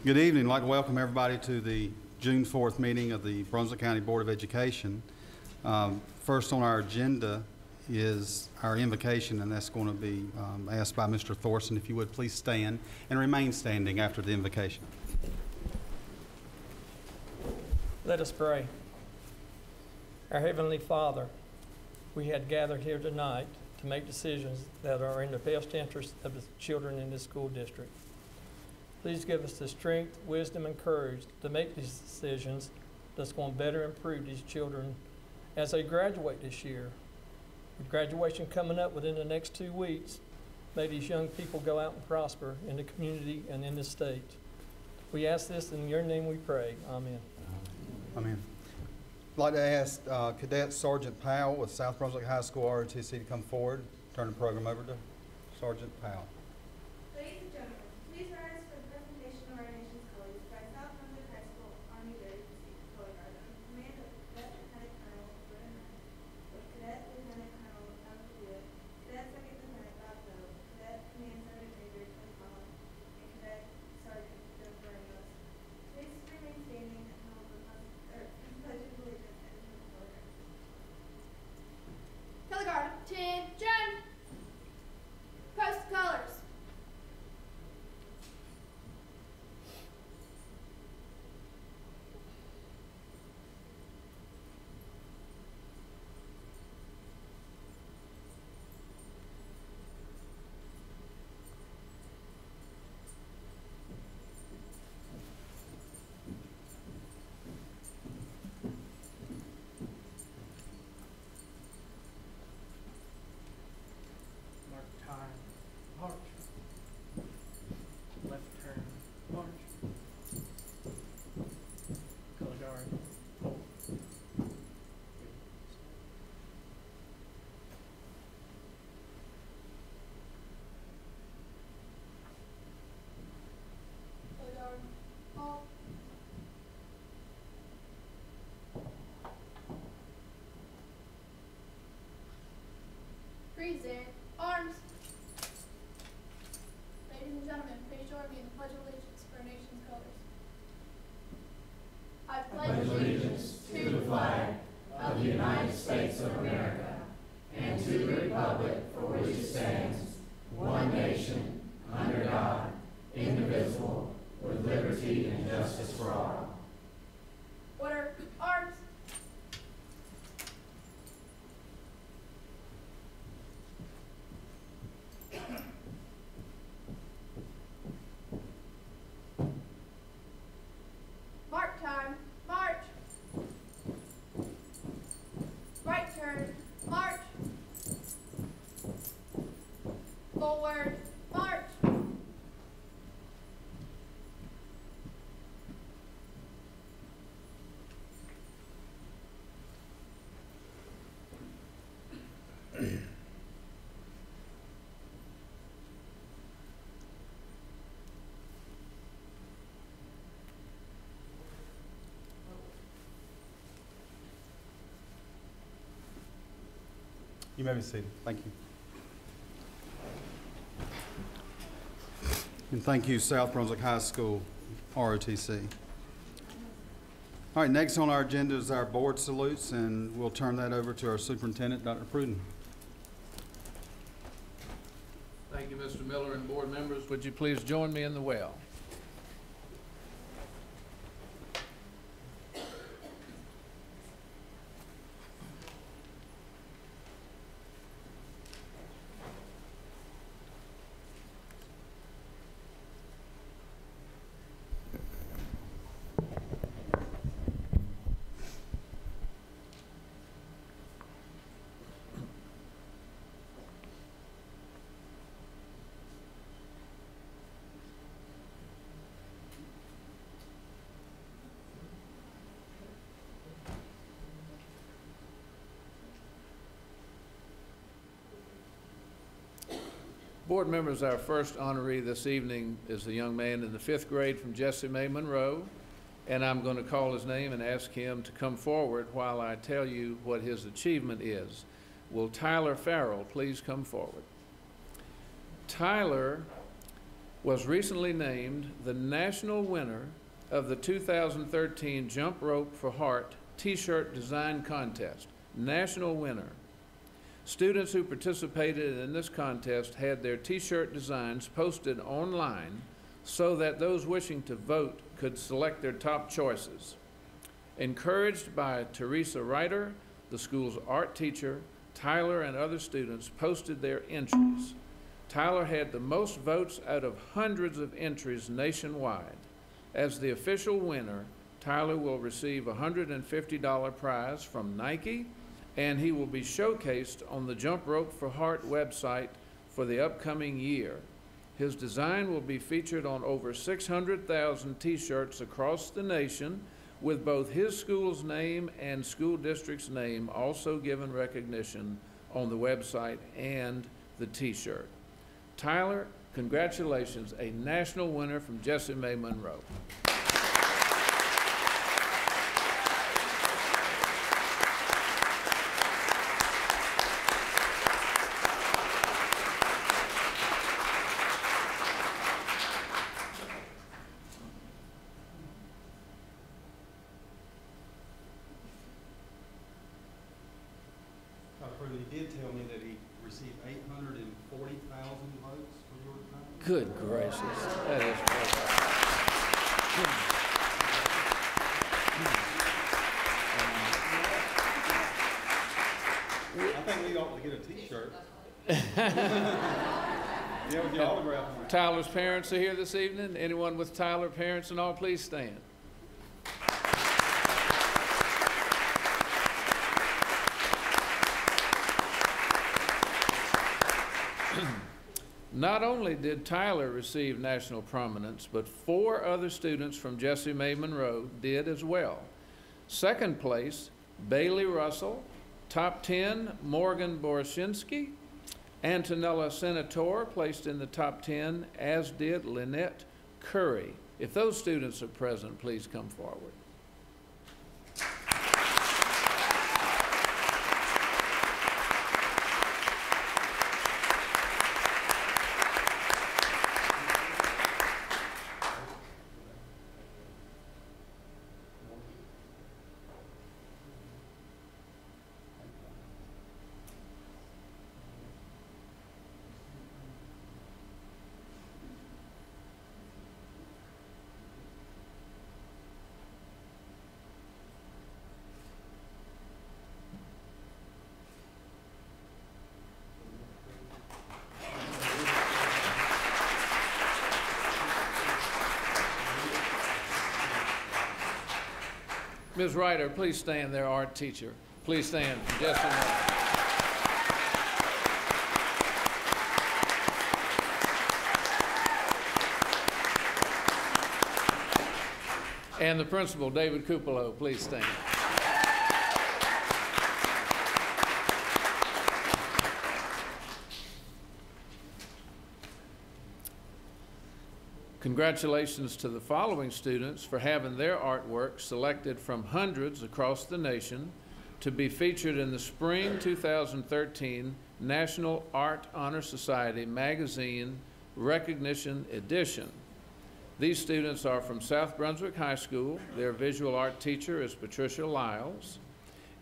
Good evening. I'd like to welcome everybody to the June 4th meeting of the Brunswick County Board of Education. First on our agenda is our invocation, and that's going to be asked by Mr. Thorson. If you would please stand and remain standing after the invocation. Let us pray. Our Heavenly Father, we had gathered here tonight to make decisions that are in the best interest of the children in this school district. Please give us the strength, wisdom, and courage to make these decisions that's going to better improve these children as they graduate this year. With graduation coming up within the next 2 weeks, may these young people go out and prosper in the community and in the state. We ask this in your name we pray. Amen. Amen. I'd like to ask Cadet Sergeant Powell with South Brunswick High School ROTC to come forward. Turn the program over to Sergeant Powell. Ladies and gentlemen, please rise for the presentation of our nation's colors by South Brunswick High School Army Ready Color Guard under command of Cadet Lieutenant Colonel Vernon Knight, with Cadet Lieutenant Colonel Alfred Hewitt, Cadet Second Lieutenant Bob Bell, Cadet Command Sergeant Major Tim Collins, and Cadet Sergeant Jennifer Ramos. Please remain standing and hold the pledge of allegiance and the color guard. Color guard, attention! Post colors. Mark time, march. Left turn, march. Color guard. Color guard, halt. Present arms. Ladies and gentlemen, please join me in the Pledge of Allegiance for our nation's colors. I pledge allegiance to the flag of the United States of America and to the republic for which it stands, one nation, under God, indivisible, with liberty and justice for all. Order, arms. Mark time, march. Right turn, march. Forward, march. You may be seated. Thank you. And thank you, South Brunswick High School ROTC. All right, next on our agenda is our board salutes, and we'll turn that over to our superintendent, Dr. Pruden. Thank you, Mr. Miller, and board members. Would you please join me in the well? Board members, our first honoree this evening is a young man in the 5th grade from Jessie May Monroe, and I'm going to call his name and ask him to come forward while I tell you what his achievement is. Will Tyler Farrell please come forward? Tyler was recently named the national winner of the 2013 Jump Rope for Heart T-shirt design contest. National winner. Students who participated in this contest had their T-shirt designs posted online so that those wishing to vote could select their top choices. Encouraged by Teresa Ryder, the school's art teacher, Tyler and other students posted their entries. Tyler had the most votes out of hundreds of entries nationwide. As the official winner, Tyler will receive a $150 prize from Nike, and he will be showcased on the Jump Rope for Heart website for the upcoming year. His design will be featured on over 600,000 T-shirts across the nation, with both his school's name and school district's name also given recognition on the website and the T-shirt. Tyler, congratulations, a national winner from Jessie May Monroe. He did tell me that he received 840,000 votes for your time. Good gracious, that is I think we ought to get a T-shirt. Yeah, with your autograph on it. Tyler's parents are here this evening. Anyone with Tyler parents and all, please stand. Not only did Tyler receive national prominence, but 4 other students from Jessie May Monroe did as well. Second place, Bailey Russell. Top 10, Morgan Boroshinsky. Antonella Senator placed in the top 10, as did Lynette Curry. If those students are present, please come forward. Ms. Ryder, please stand there, art teacher. Please stand. Just a moment. And the principal, David Kupalo, please stand. Congratulations to the following students for having their artwork selected from hundreds across the nation to be featured in the Spring 2013 National Art Honor Society Magazine Recognition Edition. These students are from South Brunswick High School. Their visual art teacher is Patricia Lyles,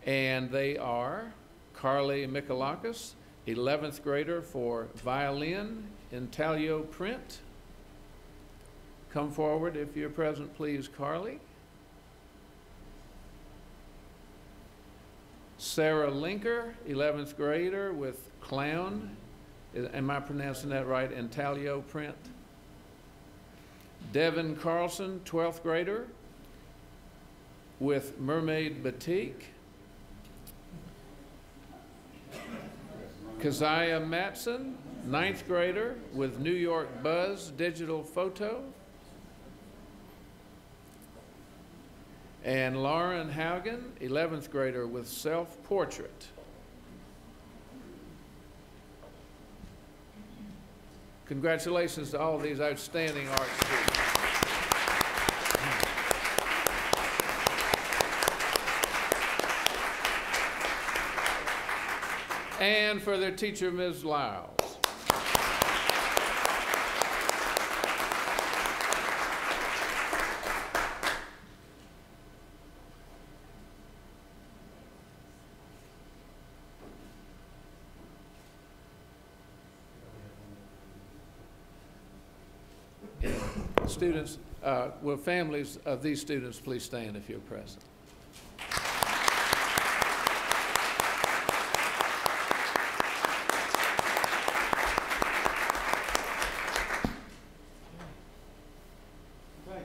and they are Carly Mikalakis, 11th grader for violin, intaglio print. Come forward if you're present, please, Carly. Sarah Linker, 11th grader with clown. Am I pronouncing that right? Intaglio print. Devin Carlson, 12th grader with Mermaid Batik. Keziah Matson, 9th grader with New York Buzz Digital Photo. And Lauren Haugen, 11th grader with Self-Portrait. Congratulations to all these outstanding art students. And for their teacher, Ms. Lyles. Students, will families of these students please stand if you're present?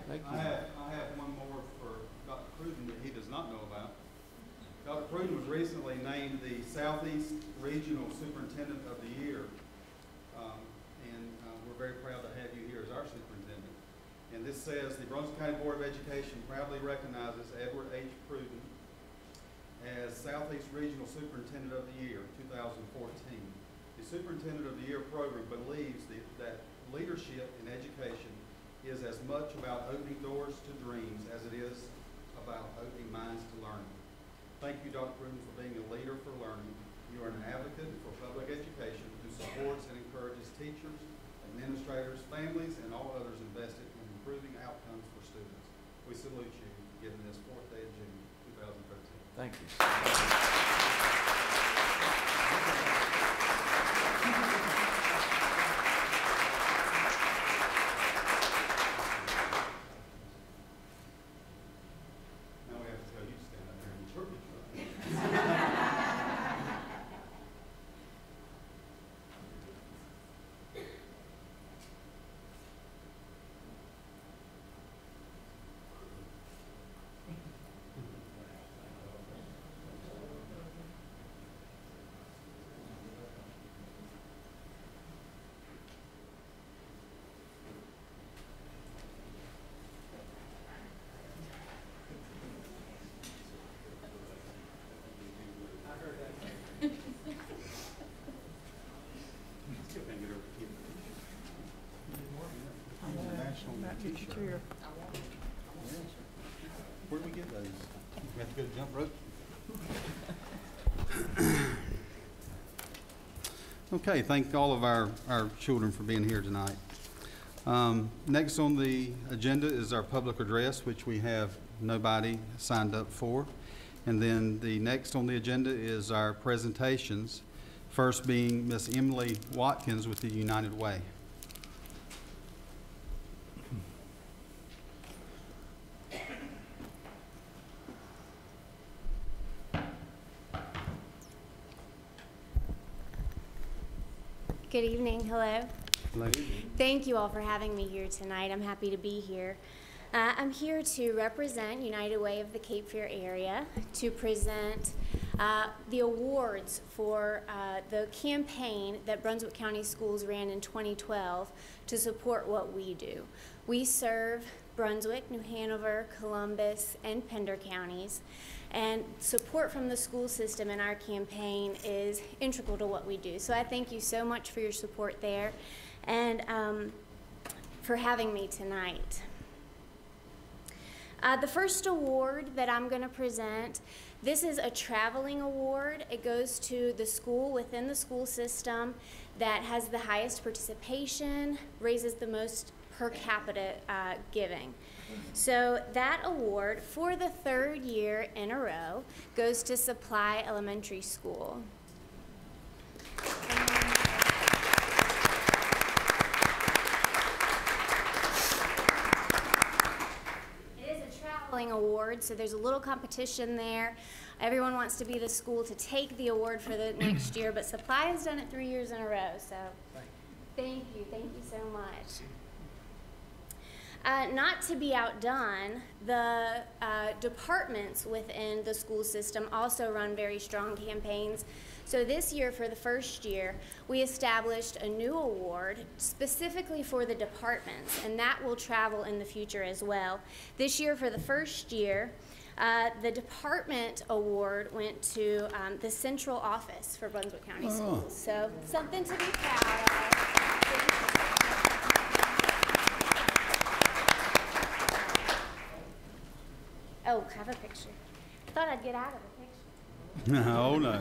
Thank you. I have one more for Dr. Pruden that he does not know about. Dr. Pruden was recently named the Southeast Regional Superintendent of the Year. We're very proud to have you here as our superintendent. And this says, the Brunswick County Board of Education proudly recognizes Edward H. Pruden as Southeast Regional Superintendent of the Year, 2014. The Superintendent of the Year program believes that leadership in education is as much about opening doors to dreams as it is about opening minds to learning. Thank you, Dr. Pruden, for being a leader for learning. You are an advocate for public education who supports and encourages teachers, administrators, families, and all others invested in improving outcomes for students. We salute you, given this 4th day of June, 2013. Thank you. Now we have to tell you to stand up there and chirp each other. T-shirt. Where do we get those? We have to go to jump rope? Okay, thank all of our children for being here tonight. Next on the agenda is our public address, which we have nobody signed up for. And then the next on the agenda is our presentations, first being Miss Emily Watkins with the United Way. Good evening. Hello. Hello. Thank you all for having me here tonight. I'm happy to be here. I'm here to represent United Way of the Cape Fear area to present the awards for the campaign that Brunswick County Schools ran in 2012 to support what we do. We serve Brunswick, New Hanover, Columbus, and Pender counties, and support from the school system in our campaign is integral to what we do. So I thank you so much for your support there and for having me tonight. The first award that I'm going to present, this is a traveling award. It goes to the school within the school system that has the highest participation, raises the most per capita giving. So that award, for the 3rd year in a row, goes to Supply Elementary School. Award, so there's a little competition there. Everyone wants to be the school to take the award for the next year, but Supply has done it 3 years in a row, so thank you so much. Not to be outdone, the departments within the school system also run very strong campaigns. So this year, for the first year, we established a new award specifically for the departments, and that will travel in the future as well. This year, for the first year, the department award went to the central office for Brunswick County Schools. So something to be proud of. Oh, have a picture. I thought I'd get out of the picture. Oh, no.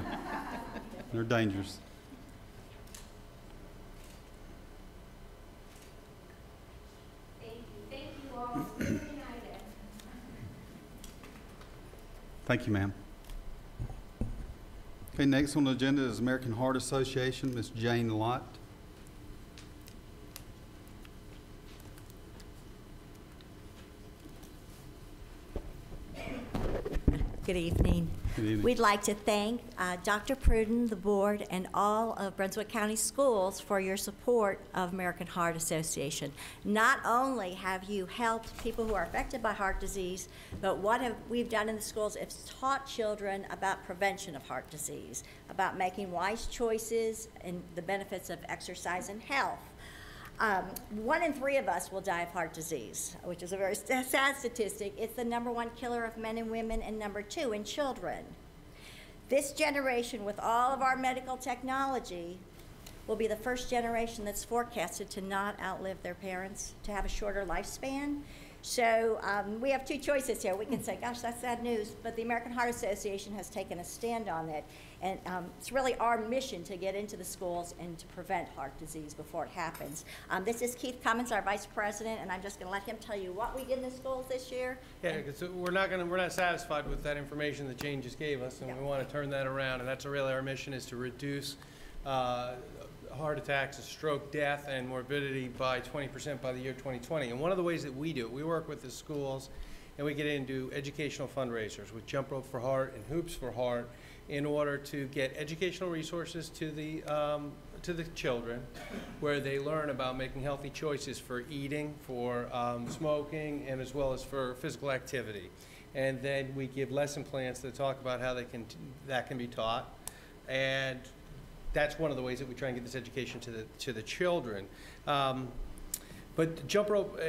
They're dangerous. Thank you all. United. Thank you, ma'am. Okay, next on the agenda is American Heart Association, Ms. Jane Lott. Good evening. Good evening. We'd like to thank Dr. Pruden, the board, and all of Brunswick County Schools for your support of American Heart Association. Not only have you helped people who are affected by heart disease, but what we've done in the schools is taught children about prevention of heart disease, about making wise choices and the benefits of exercise and health. 1 in 3 of us will die of heart disease, which is a very sad statistic. It's the #1 killer of men and women, and #2 in children. This generation, with all of our medical technology, will be the first generation that's forecasted to not outlive their parents, to have a shorter lifespan. So we have 2 choices here. We can say, gosh, that's sad news, but the American Heart Association has taken a stand on it. And it's really our mission to get into the schools and to prevent heart disease before it happens. This is Keith Cummins, our vice president, and I'm just gonna let him tell you what we did in the schools this year. Yeah, because we're not satisfied with that information that Jane just gave us, and Yeah. we want to turn that around, and that's really our mission, is to reduce heart attacks, stroke, death, and morbidity by 20% by the year 2020. And one of the ways that we do it, we work with the schools, and we get into educational fundraisers with Jump Rope for Heart and Hoops for Heart, in order to get educational resources to the children, where they learn about making healthy choices for eating, for smoking, and as well as for physical activity. And then we give lesson plans that talk about how that can be taught. And that's one of the ways that we try and get this education to the children. But Jump Rope,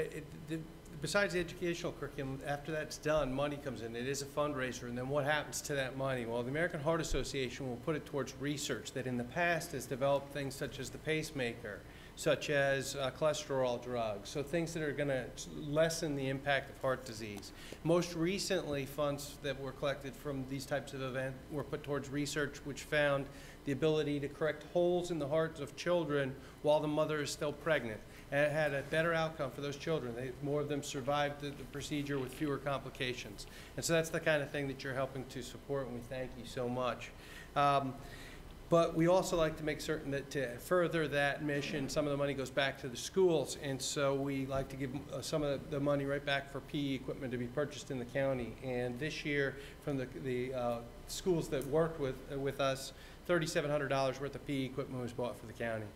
besides the educational curriculum, after that's done, money comes in. It is a fundraiser, and then what happens to that money? Well, the American Heart Association will put it towards research that in the past has developed things such as the pacemaker, such as cholesterol drugs, so things that are going to lessen the impact of heart disease. Most recently, funds that were collected from these types of events were put towards research, which found the ability to correct holes in the hearts of children while the mother is still pregnant. And it had a better outcome for those children. More of them survived the procedure with fewer complications. And so that's the kind of thing that you're helping to support, and we thank you so much. But we also like to make certain that to further that mission, some of the money goes back to the schools, and so we like to give some of the money right back for PE equipment to be purchased in the county. And this year, from the schools that worked with us, $3,700 worth of PE equipment was bought for the county.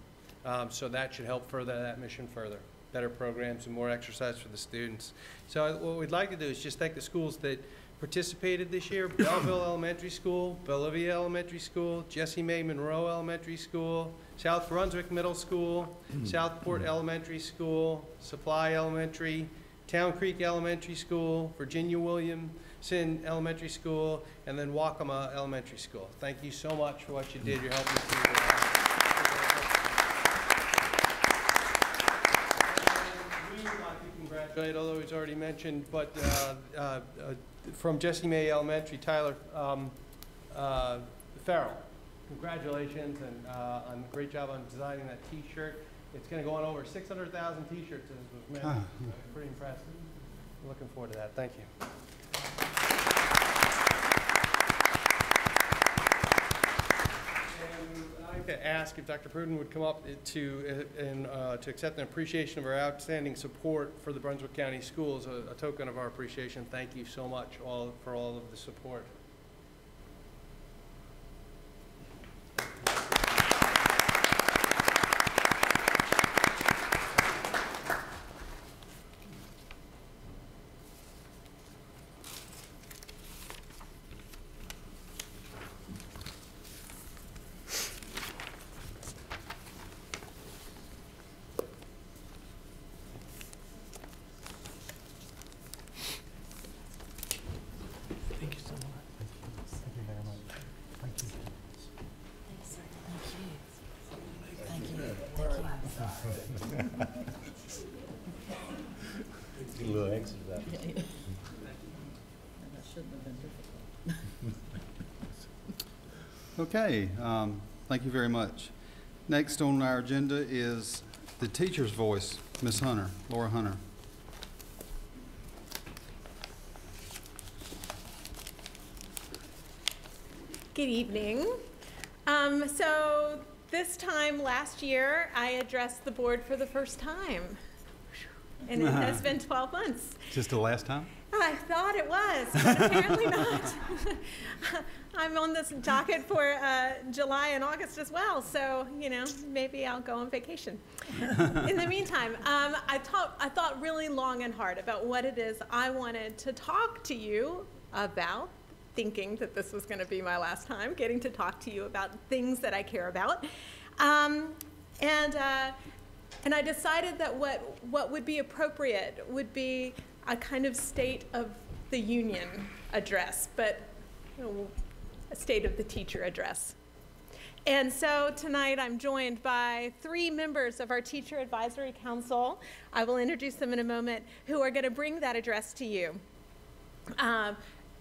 So that should help further that mission further. Better programs and more exercise for the students. So what we'd like to do is just thank the schools that participated this year: Belleville Elementary School, Bellevue Elementary School, Jessie May Monroe Elementary School, South Brunswick Middle School, Southport Elementary School, Supply Elementary, Town Creek Elementary School, Virginia Williamson Elementary School, and then Waccamaw Elementary School. Thank you so much for what you did. You're helping us do that. Although he's already mentioned, but from Jessie May Elementary, Tyler Farrell. Congratulations, and on a great job on designing that T-shirt. It's going to go on over 600,000 T-shirts, as was mentioned. Pretty impressive. Looking forward to that. Thank you. I'd like to ask if Dr. Pruden would come up to accept an appreciation of our outstanding support for the Brunswick County Schools, a token of our appreciation. Thank you so much for all of the support. A little anxious about it. That shouldn't have been difficult. Okay, thank you very much. Next on our agenda is the teacher's voice, Ms. Hunter, Laura Hunter. Good evening. So this time last year, I addressed the board for the first time. And it has been 12 months. Just the last time? I thought it was, but apparently not. I'm on this docket for July and August as well, so, you know, maybe I'll go on vacation. In the meantime, I thought really long and hard about what it is I wanted to talk to you about, thinking that this was going to be my last time getting to talk to you about things that I care about. And I decided that what would be appropriate would be a kind of State of the Union address, but a State of the Teacher address. And so tonight I'm joined by 3 members of our Teacher Advisory Council. I will introduce them in a moment, who are going to bring that address to you.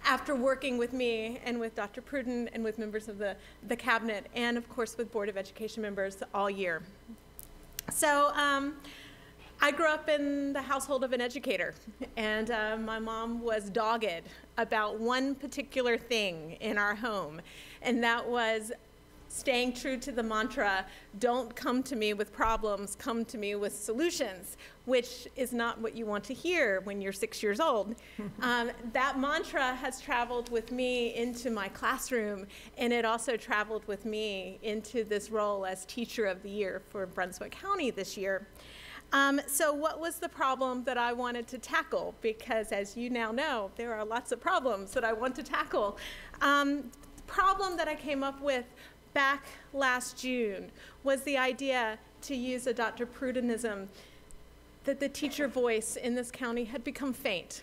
After working with me and with Dr. Pruden and with members of the cabinet, and of course with Board of Education members all year. So I grew up in the household of an educator, and my mom was dogged about one particular thing in our home, and that was staying true to the mantra, don't come to me with problems, come to me with solutions, which is not what you want to hear when you're 6 years old. That mantra has traveled with me into my classroom, and it also traveled with me into this role as Teacher of the Year for Brunswick County this year. So what was the problem that I wanted to tackle? Because as you now know, there are lots of problems that I want to tackle. The problem that I came up with back last June was the idea, to use a Dr. Prudenism, that the teacher voice in this county had become faint.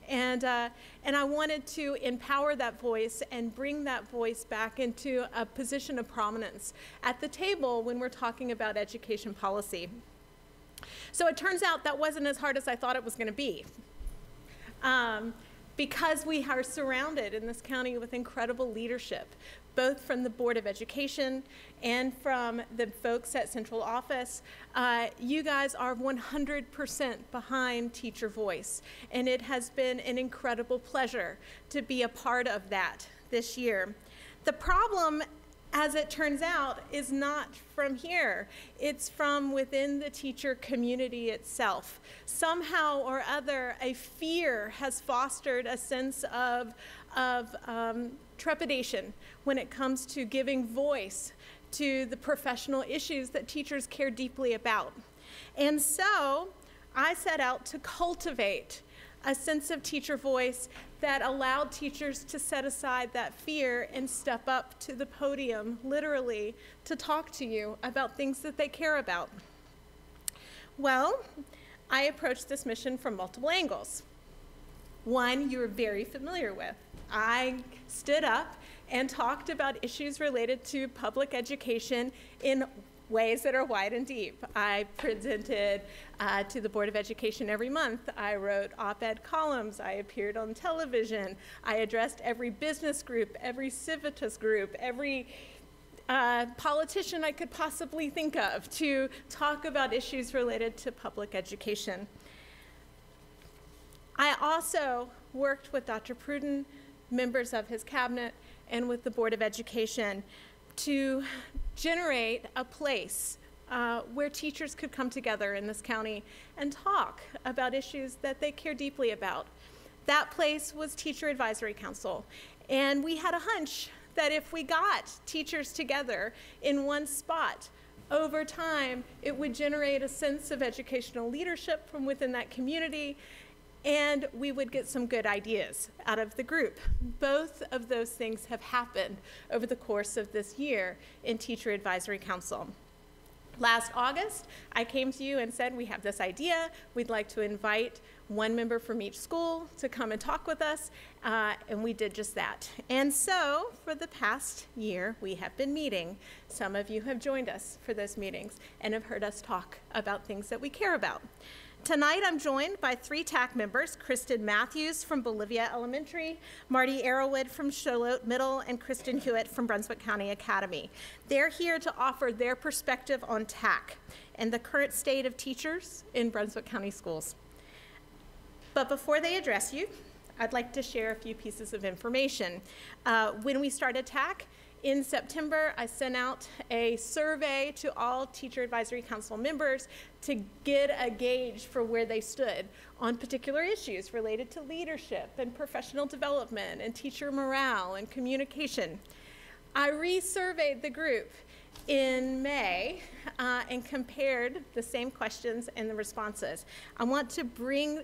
And I wanted to empower that voice and bring that voice back into a position of prominence at the table when we're talking about education policy. So it turns out that wasn't as hard as I thought it was going to be. Because we are surrounded in this county with incredible leadership, both from the Board of Education and from the folks at Central Office. You guys are 100% behind Teacher Voice, and it has been an incredible pleasure to be a part of that this year. The problem, as it turns out, is not from here. It's from within the teacher community itself. Somehow or other, a fear has fostered a sense of trepidation when it comes to giving voice to the professional issues that teachers care deeply about. And so I set out to cultivate a sense of teacher voice that allowed teachers to set aside that fear and step up to the podium, literally, to talk to you about things that they care about. Well, I approached this mission from multiple angles. One you're very familiar with. I stood up and talked about issues related to public education in ways that are wide and deep. I presented to the Board of Education every month. I wrote op-ed columns. I appeared on television. I addressed every business group, every civitas group, every politician I could possibly think of to talk about issues related to public education. I also worked with Dr. Pruden, members of his cabinet, and with the Board of Education to generate a place where teachers could come together in this county and talk about issues that they care deeply about. That place was Teacher Advisory Council, and we had a hunch that if we got teachers together in one spot, over time, it would generate a sense of educational leadership from within that community, and we would get some good ideas out of the group. Both of those things have happened over the course of this year in Teacher Advisory Council. Last August, I came to you and said, we have this idea. We'd like to invite one member from each school to come and talk with us, and we did just that. And so, for the past year, we have been meeting. Some of you have joined us for those meetings and have heard us talk about things that we care about. Tonight, I'm joined by 3 TAC members, Kristen Matthews from Bolivia Elementary, Marty Arrowwood from Charlotte Middle, and Kristen Hewitt from Brunswick County Academy. They're here to offer their perspective on TAC and the current state of teachers in Brunswick County schools. But before they address you, I'd like to share a few pieces of information. When we started TAC, In September, I sent out a survey to all Teacher Advisory Council members to get a gauge for where they stood on particular issues related to leadership and professional development and teacher morale and communication. I resurveyed the group in May and compared the same questions and the responses. I want to bring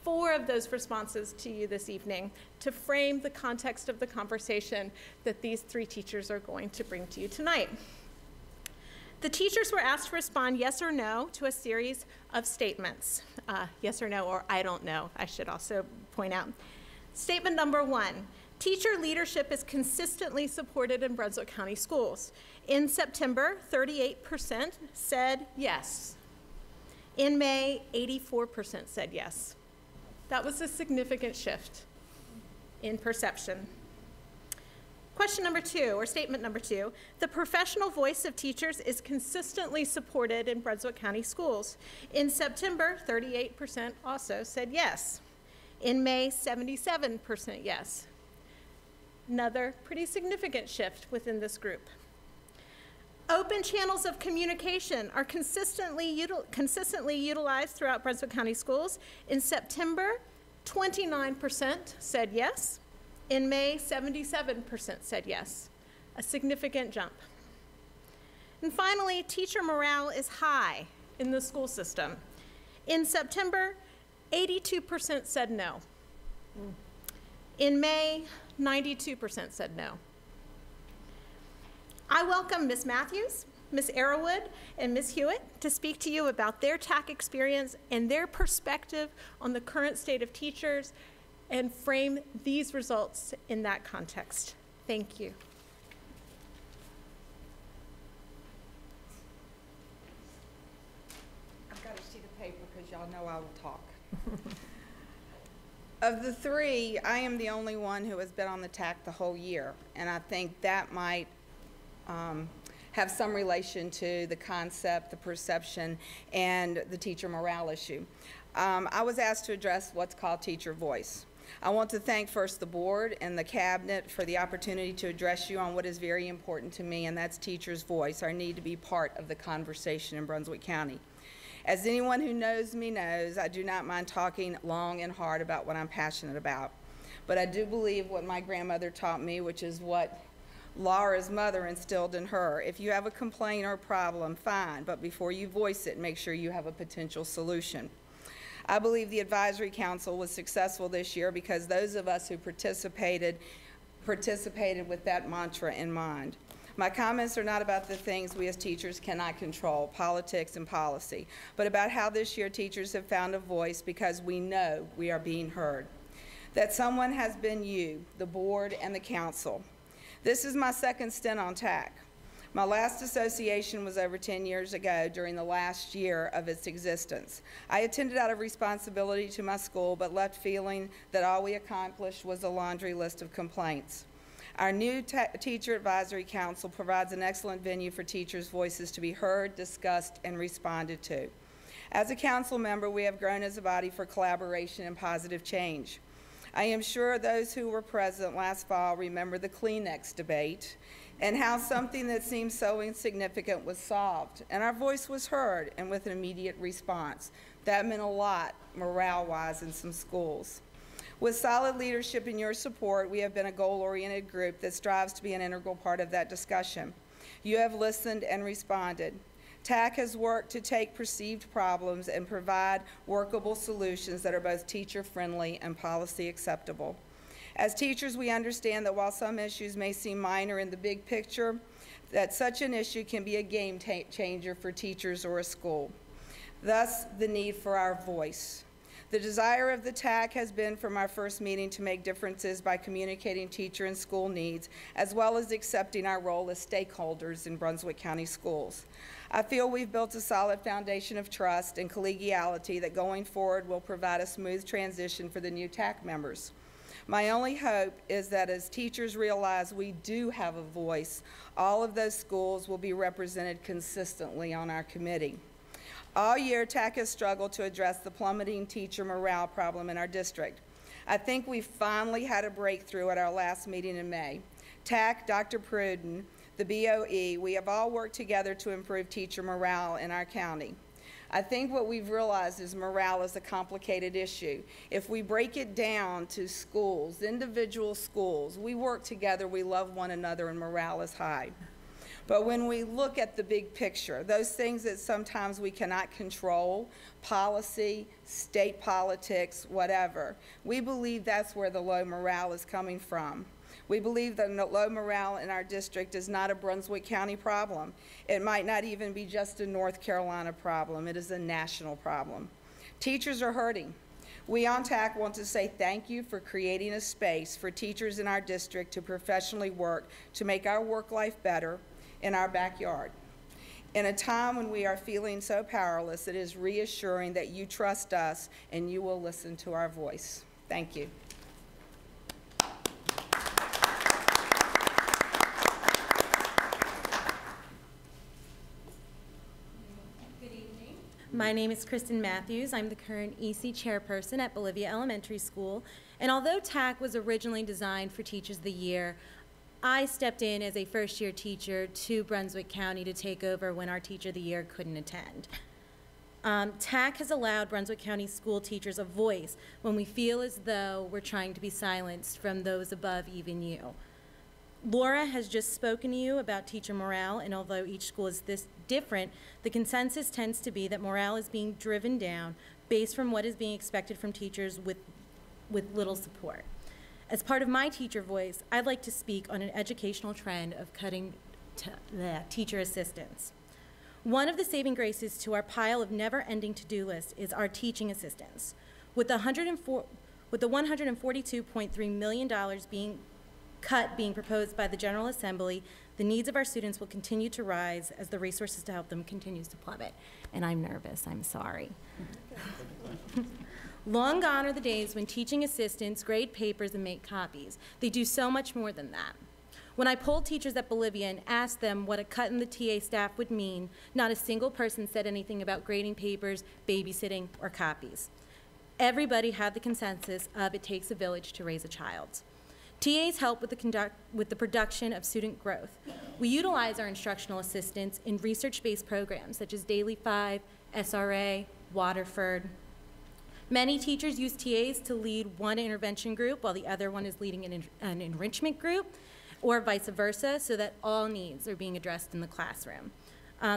4 of those responses to you this evening to frame the context of the conversation that these 3 teachers are going to bring to you tonight. The teachers were asked to respond yes or no to a series of statements. Yes or no, or I don't know, I should also point out. Statement number 1, teacher leadership is consistently supported in Brunswick County schools. In September, 38% said yes. In May, 84% said yes. That was a significant shift in perception. Question number 2, or statement number 2, the professional voice of teachers is consistently supported in Brunswick County schools. In September, 38% also said yes. In May, 77% yes. Another pretty significant shift within this group. Open channels of communication are consistently utilized throughout Brunswick County schools. In September, 29% said yes. In May, 77% said yes. A significant jump. And finally, teacher morale is high in the school system. In September, 82% said no. In May, 92% said no. I welcome Ms. Matthews, Ms. Arrowood, and Ms. Hewitt to speak to you about their TAC experience and their perspective on the current state of teachers and frame these results in that context. Thank you. I've got a sheet of paper because y'all know I will talk. Of the 3, I am the only one who has been on the TAC the whole year, and I think that might have some relation to the concept, the perception, and the teacher morale issue. I was asked to address what's called teacher voice. I want to thank first the board and the cabinet for the opportunity to address you on what is very important to me, and that's teacher's voice, our need to be part of the conversation in Brunswick County. As anyone who knows me knows, I do not mind talking long and hard about what I'm passionate about. But I do believe what my grandmother taught me, which is what Laura's mother instilled in her. If you have a complaint or a problem, fine, but before you voice it, make sure you have a potential solution. I believe the Advisory Council was successful this year because those of us who participated with that mantra in mind. My comments are not about the things we as teachers cannot control, politics and policy, but about how this year teachers have found a voice because we know we are being heard. That someone has been you, the board, and the council. This is my 2nd stint on TAC. My last association was over 10 years ago during the last year of its existence. I attended out of responsibility to my school, but left feeling that all we accomplished was a laundry list of complaints. Our new Teacher Advisory Council provides an excellent venue for teachers' voices to be heard, discussed, and responded to. As a council member, we have grown as a body for collaboration and positive change. I am sure those who were present last fall remember the Kleenex debate and how something that seemed so insignificant was solved, and our voice was heard and with an immediate response. That meant a lot morale-wise in some schools. With solid leadership and your support, we have been a goal-oriented group that strives to be an integral part of that discussion. You have listened and responded. TAC has worked to take perceived problems and provide workable solutions that are both teacher-friendly and policy acceptable. As teachers, we understand that while some issues may seem minor in the big picture, that such an issue can be a game changer for teachers or a school. Thus, the need for our voice. The desire of the TAC has been from our first meeting to make differences by communicating teacher and school needs, as well as accepting our role as stakeholders in Brunswick County schools. I feel we've built a solid foundation of trust and collegiality that going forward will provide a smooth transition for the new TAC members. My only hope is that as teachers realize we do have a voice, all of those schools will be represented consistently on our committee. All year, TAC has struggled to address the plummeting teacher morale problem in our district. I think we finally had a breakthrough at our last meeting in May. TAC, Dr. Pruden, the BOE, we have all worked together to improve teacher morale in our county. I think what we've realized is morale is a complicated issue. If we break it down to schools, individual schools, we work together, we love one another, and morale is high. But when we look at the big picture, those things that sometimes we cannot control, policy, state politics, whatever, we believe that's where the low morale is coming from. We believe that low morale in our district is not a Brunswick County problem. It might not even be just a North Carolina problem. It is a national problem. Teachers are hurting. We on TAC want to say thank you for creating a space for teachers in our district to professionally work to make our work life better in our backyard. In a time when we are feeling so powerless, it is reassuring that you trust us and you will listen to our voice. Thank you. My name is Kristen Matthews. I'm the current EC chairperson at Bolivia Elementary School. And although TAC was originally designed for Teachers of the Year, I stepped in as a first-year teacher to Brunswick County to take over when our Teacher of the Year couldn't attend. TAC has allowed Brunswick County school teachers a voice when we feel as though we're trying to be silenced from those above even you. Laura has just spoken to you about teacher morale, and although each school is this different, the consensus tends to be that morale is being driven down based from what is being expected from teachers with little support. As part of my teacher voice, I'd like to speak on an educational trend of cutting teacher assistants. One of the saving graces to our pile of never-ending to-do list is our teaching assistants. With the $142.3 million being proposed by the General Assembly, the needs of our students will continue to rise as the resources to help them continues to plummet. And I'm nervous, I'm sorry. Long gone are the days when teaching assistants grade papers and make copies. They do so much more than that. When I polled teachers at Bolivia and asked them what a cut in the TA staff would mean, not a single person said anything about grading papers, babysitting, or copies. Everybody had the consensus of it takes a village to raise a child. TAs help with the production of student growth. We utilize our instructional assistants in research-based programs such as Daily 5, SRA, Waterford. Many teachers use TAs to lead one intervention group while the other one is leading an enrichment group, or vice versa, so that all needs are being addressed in the classroom.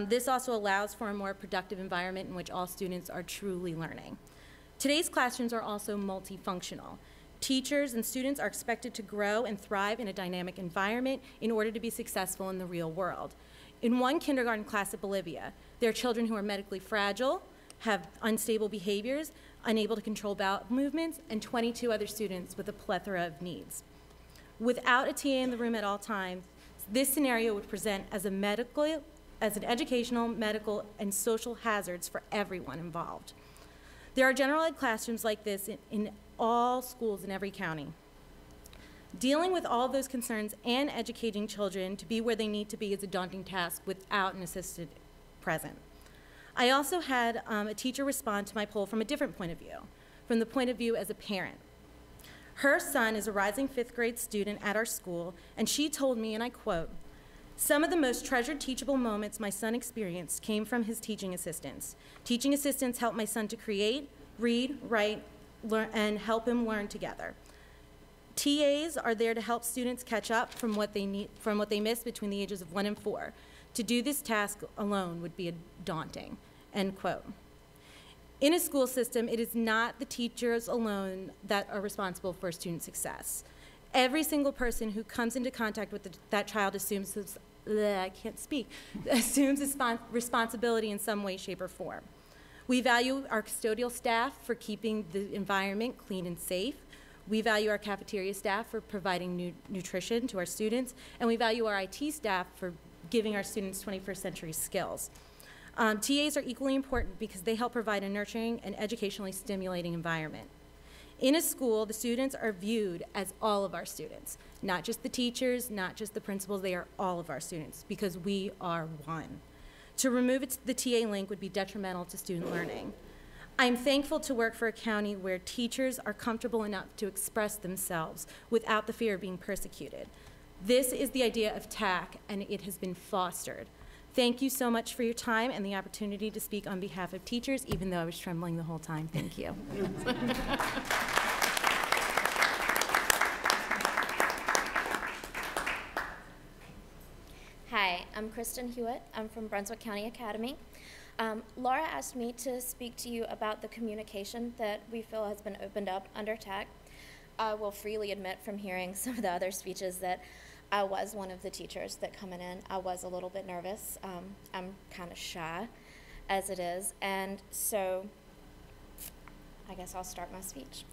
This also allows for a more productive environment in which all students are truly learning. Today's classrooms are also multifunctional. Teachers and students are expected to grow and thrive in a dynamic environment in order to be successful in the real world. In one kindergarten class at Bolivia, there are children who are medically fragile, have unstable behaviors, unable to control bowel movements, and 22 other students with a plethora of needs. Without a TA in the room at all times, this scenario would present as an educational, medical, and social hazards for everyone involved. There are general ed classrooms like this in all schools in every county. Dealing with all those concerns and educating children to be where they need to be is a daunting task without an assistant present. I also had a teacher respond to my poll from a different point of view, from the point of view as a parent. Her son is a rising 5th grade student at our school, and she told me, and I quote, "Some of the most treasured teachable moments my son experienced came from his teaching assistants. Teaching assistants helped my son to create, read, write, learn, and help him learn together. TAs are there to help students catch up from what they missed between the ages of 1 and 4. To do this task alone would be daunting," end quote. In a school system, it is not the teachers alone that are responsible for student success. Every single person who comes into contact with that child assumes responsibility in some way, shape, or form. We value our custodial staff for keeping the environment clean and safe. We value our cafeteria staff for providing nutrition to our students, and we value our IT staff for giving our students 21st century skills. TAs are equally important because they help provide a nurturing and educationally stimulating environment. In a school, the students are viewed as all of our students, not just the teachers, not just the principals, they are all of our students because we are one. To remove the TA link would be detrimental to student learning. I'm thankful to work for a county where teachers are comfortable enough to express themselves without the fear of being persecuted. This is the idea of TAC, and it has been fostered. Thank you so much for your time and the opportunity to speak on behalf of teachers, even though I was trembling the whole time. Thank you. Hi, I'm Kristen Hewitt. I'm from Brunswick County Academy. Laura asked me to speak to you about the communication that we feel has been opened up under TAC. I will freely admit from hearing some of the other speeches that I was one of the teachers that coming in. I was a little bit nervous. I'm kind of shy as it is, and so I guess I'll start my speech.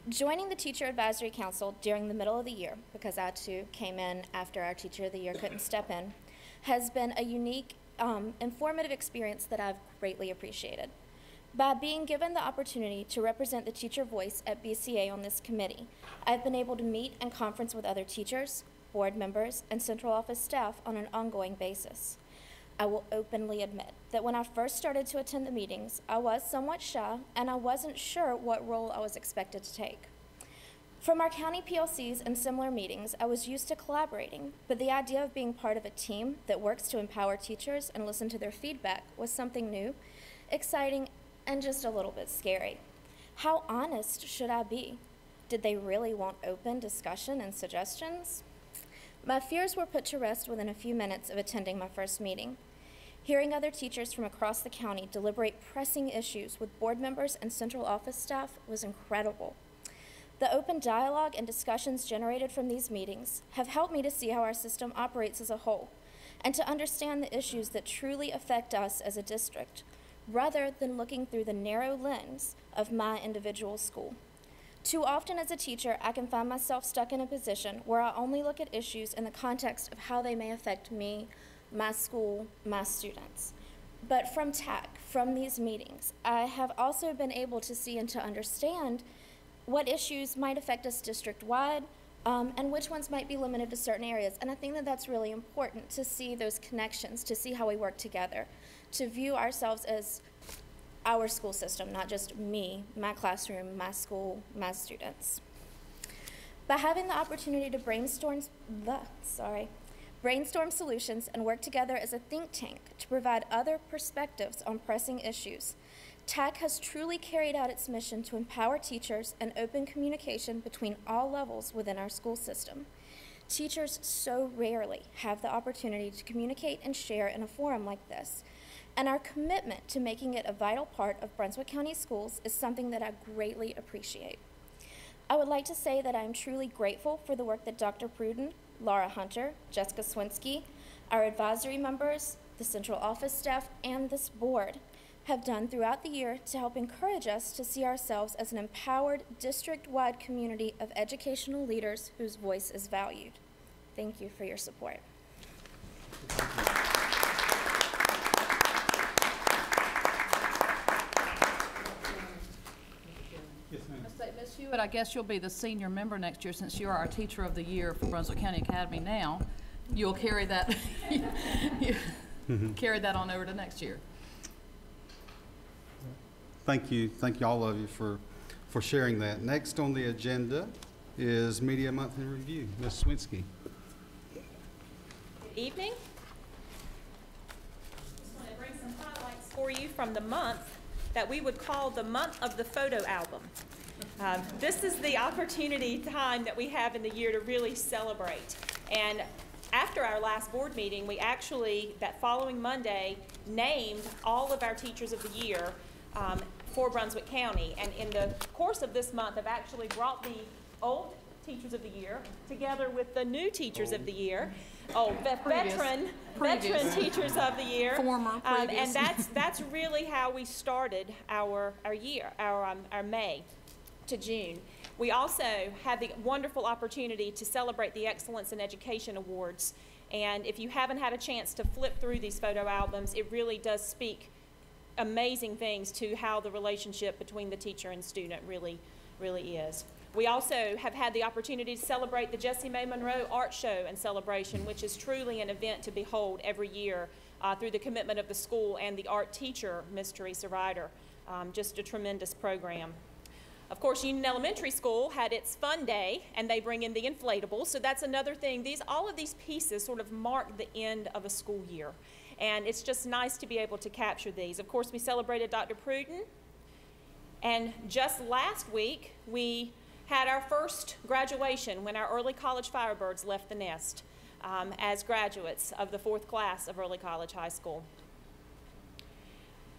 Joining the Teacher Advisory Council during the middle of the year, because I too came in after our Teacher of the Year couldn't step in, has been a unique, informative experience that I've greatly appreciated. By being given the opportunity to represent the teacher voice at BCA on this committee, I've been able to meet and conference with other teachers, board members, and central office staff on an ongoing basis. I will openly admit that when I first started to attend the meetings, I was somewhat shy and I wasn't sure what role I was expected to take. From our county PLCs and similar meetings, I was used to collaborating, but the idea of being part of a team that works to empower teachers and listen to their feedback was something new, exciting, and just a little bit scary. How honest should I be? Did they really want open discussion and suggestions? My fears were put to rest within a few minutes of attending my first meeting. Hearing other teachers from across the county deliberate pressing issues with board members and central office staff was incredible. The open dialogue and discussions generated from these meetings have helped me to see how our system operates as a whole and to understand the issues that truly affect us as a district, rather than looking through the narrow lens of my individual school. Too often as a teacher, I can find myself stuck in a position where I only look at issues in the context of how they may affect me, my school, my students. But from TAC, from these meetings, I have also been able to see and to understand what issues might affect us district-wide, and which ones might be limited to certain areas. And I think that that's really important, to see those connections, to see how we work together, to view ourselves as our school system, not just me, my classroom, my school, my students. By having the opportunity to brainstorm solutions and work together as a think tank to provide other perspectives on pressing issues, TAC has truly carried out its mission to empower teachers and open communication between all levels within our school system. Teachers so rarely have the opportunity to communicate and share in a forum like this, and our commitment to making it a vital part of Brunswick County Schools is something that I greatly appreciate. I would like to say that I am truly grateful for the work that Dr. Pruden, Laura Hunter, Jessica Swinski, our advisory members, the central office staff, and this board have done throughout the year to help encourage us to see ourselves as an empowered, district-wide community of educational leaders whose voice is valued. Thank you for your support. Ms. Hewitt, I guess you'll be the senior member next year since you are our Teacher of the Year for Brunswick County Academy now. You'll carry that, carry that on over to next year. Thank you all of you for sharing that. Next on the agenda is Media Monthly Review. Ms. Swinski. Good evening. Just want to bring some highlights for you from the month that we would call the month of the photo album. This is the opportunity time that we have in the year to really celebrate. And after our last board meeting, we actually, that following Monday, named all of our Teachers of the Year for Brunswick County. And in the course of this month, I've actually brought the old Teachers of the Year together with the new Teachers of the Year. Veteran Teachers of the Year. Former, previous. And that's really how we started our year, our May to June. We also had the wonderful opportunity to celebrate the Excellence in Education Awards. And if you haven't had a chance to flip through these photo albums, it really does speak amazing things to how the relationship between the teacher and student really is. We also have had the opportunity to celebrate the Jessie Mae Monroe Art Show and Celebration, which is truly an event to behold every year through the commitment of the school and the art teacher, Ms. Teresa Ryder. Just a tremendous program. Of course, Union Elementary School had its fun day, and they bring in the inflatables, so that's another thing. All of these pieces sort of mark the end of a school year, and it's just nice to be able to capture these. Of course, we celebrated Dr. Pruden, and just last week, we had our first graduation when our early college Firebirds left the nest as graduates of the 4th class of Early College High School.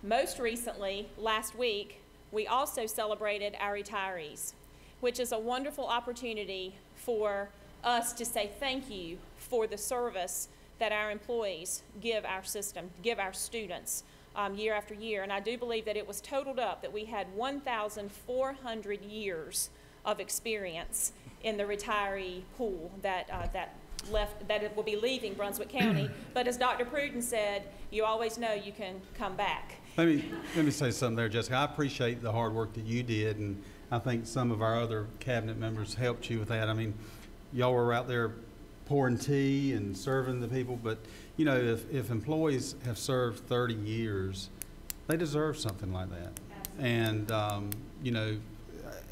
Most recently, last week, we also celebrated our retirees, which is a wonderful opportunity for us to say thank you for the service that our employees give our system, give our students year after year. And I do believe that it was totaled up that we had 1,400 years of experience in the retiree pool that it will be leaving Brunswick County. But as Dr. Pruden said, you always know you can come back. Let me say something there, Jessica. I appreciate the hard work that you did, and I think some of our other cabinet members helped you with that. I mean, y'all were out there pouring tea and serving the people, but you know, if employees have served 30 years, they deserve something like that. Absolutely. And you know,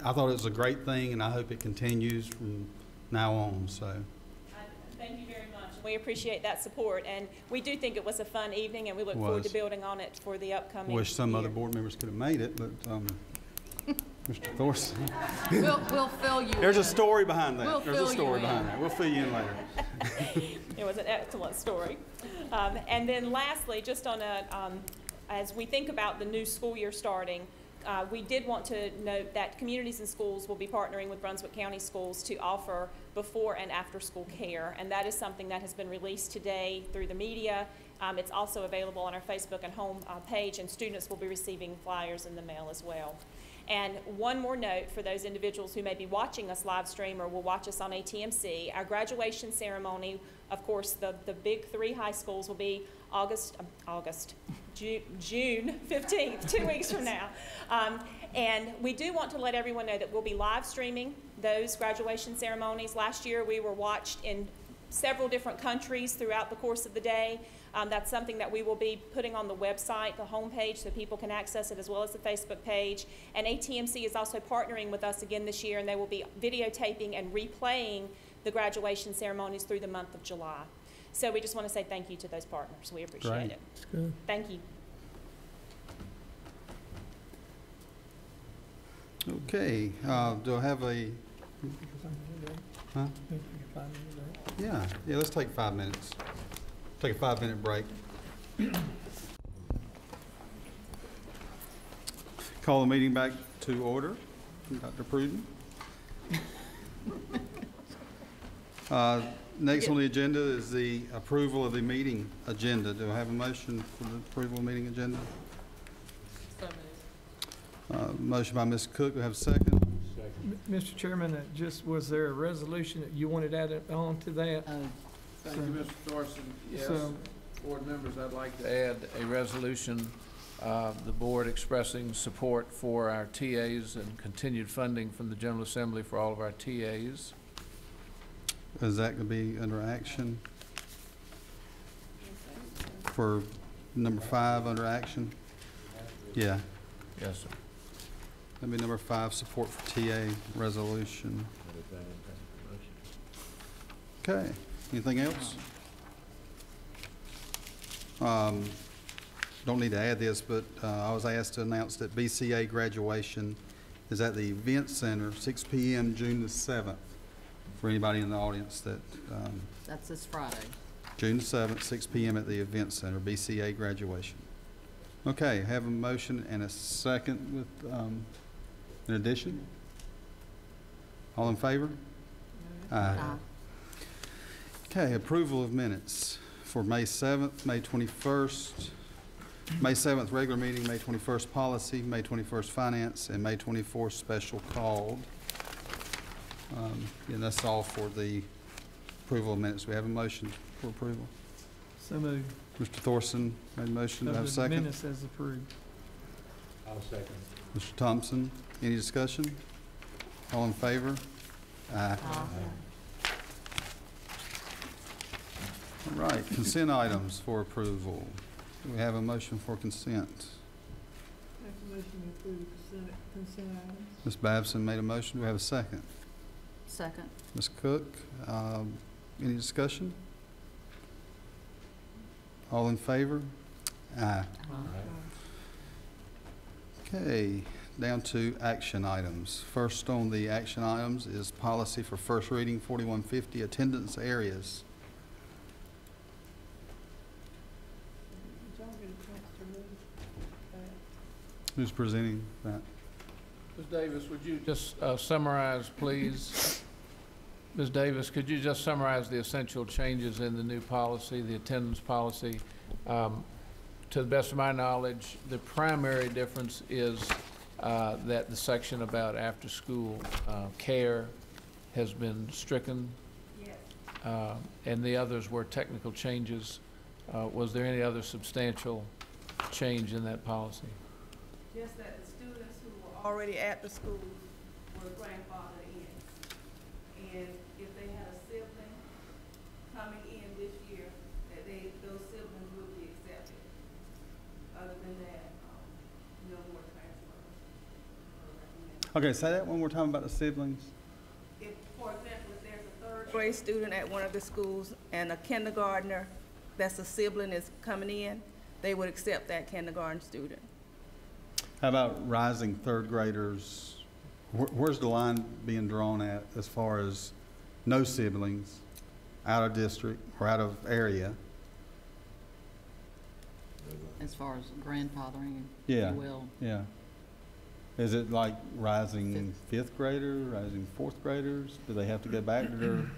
I thought it was a great thing, and I hope it continues from now on. So. Thank you very much. We appreciate that support, and we do think it was a fun evening, and we look forward to building on it for the upcoming Wish some year. other board members could have made it, but Mr. Thorson. We'll fill you There's in. a story behind that. We'll There's a story behind that. We'll fill you in later. It was an excellent story. And then lastly, just on as we think about the new school year starting, we did want to note that Communities and Schools will be partnering with Brunswick County Schools to offer before and after school care, and that is something that has been released today through the media. It's also available on our Facebook and home page, and students will be receiving flyers in the mail as well. And one more note for those individuals who may be watching us live stream or will watch us on ATMC, our graduation ceremony, of course, the big 3 high schools will be June 15th, 2 weeks from now. And we do want to let everyone know that we'll be live streaming those graduation ceremonies. Last year we were watched in several different countries throughout the course of the day. That's something that we will be putting on the website, the homepage, so people can access it, as well as the Facebook page. And ATMC is also partnering with us again this year, and they will be videotaping and replaying the graduation ceremonies through the month of July. So we just want to say thank you to those partners. We appreciate it. That's good. Thank you. Okay, do I have a, huh? Yeah, let's take 5 minutes. Take a 5-minute break. Call the meeting back to order. Dr. Pruden. Next on the agenda is the approval of the meeting agenda. Do I have a motion for the approval of the meeting agenda? Motion by Ms. Cook. Do I have a second? Mr. Chairman, was there a resolution that you wanted added on to that? Thank you, Mr. Thorson. Yes, board members, I'd like to add a resolution, the board expressing support for our TAs and continued funding from the General Assembly for all of our TAs. Is that going to be under action? For number 5 under action? Yeah. Yes, sir. That'd be number 5, support for TA resolution. Okay. Anything else? Don't need to add this, but I was asked to announce that BCA graduation is at the Event Center, 6 p.m. June the 7th. For anybody in the audience that... That's this Friday. June the 7th, 6 p.m. at the Event Center, BCA graduation. Okay, have a motion and a second with an addition. All in favor? Aye. Okay, approval of minutes for May 7th, May 21st, May 7th regular meeting, May 21st policy, May 21st finance, and May 24th special called. And that's all for the approval of minutes. We have a motion for approval. So moved. Mr. Thorson made a motion. Do I have a second? Minutes as approved. I'll second. Mr. Thompson, any discussion? All in favor? Aye. All right, consent items for approval. Do we have a motion for consent? Motion to approve consent items. Ms. Babson made a motion. Do we have a second? Second. Ms. Cook, any discussion? All in favor? Aye. Okay, down to action items. First on the action items is policy for first reading 4150, attendance areas. Did y'all get a chance to read that? Who's presenting that? Ms. Davis, would you just summarize, please? Ms. Davis, could you just summarize the essential changes in the new policy, the attendance policy? To the best of my knowledge, the primary difference is that the section about after-school care has been stricken. Yes. And the others were technical changes. Was there any other substantial change in that policy? Just that the students who were already at the school were grandfathered in. And if they had a sibling coming in this year, that those siblings would be accepted. Other than that, no more transfers. Okay, say that one more time about the siblings. If, for example, if there's a third grade student at one of the schools and a kindergartner that's a sibling is coming in, they would accept that kindergarten student. How about rising third graders? Where's the line being drawn at as far as no siblings, out of district or out of area? As far as grandfathering, Yeah. if you will. Yeah. Is it like rising fifth graders, rising fourth graders? Do they have to go back to their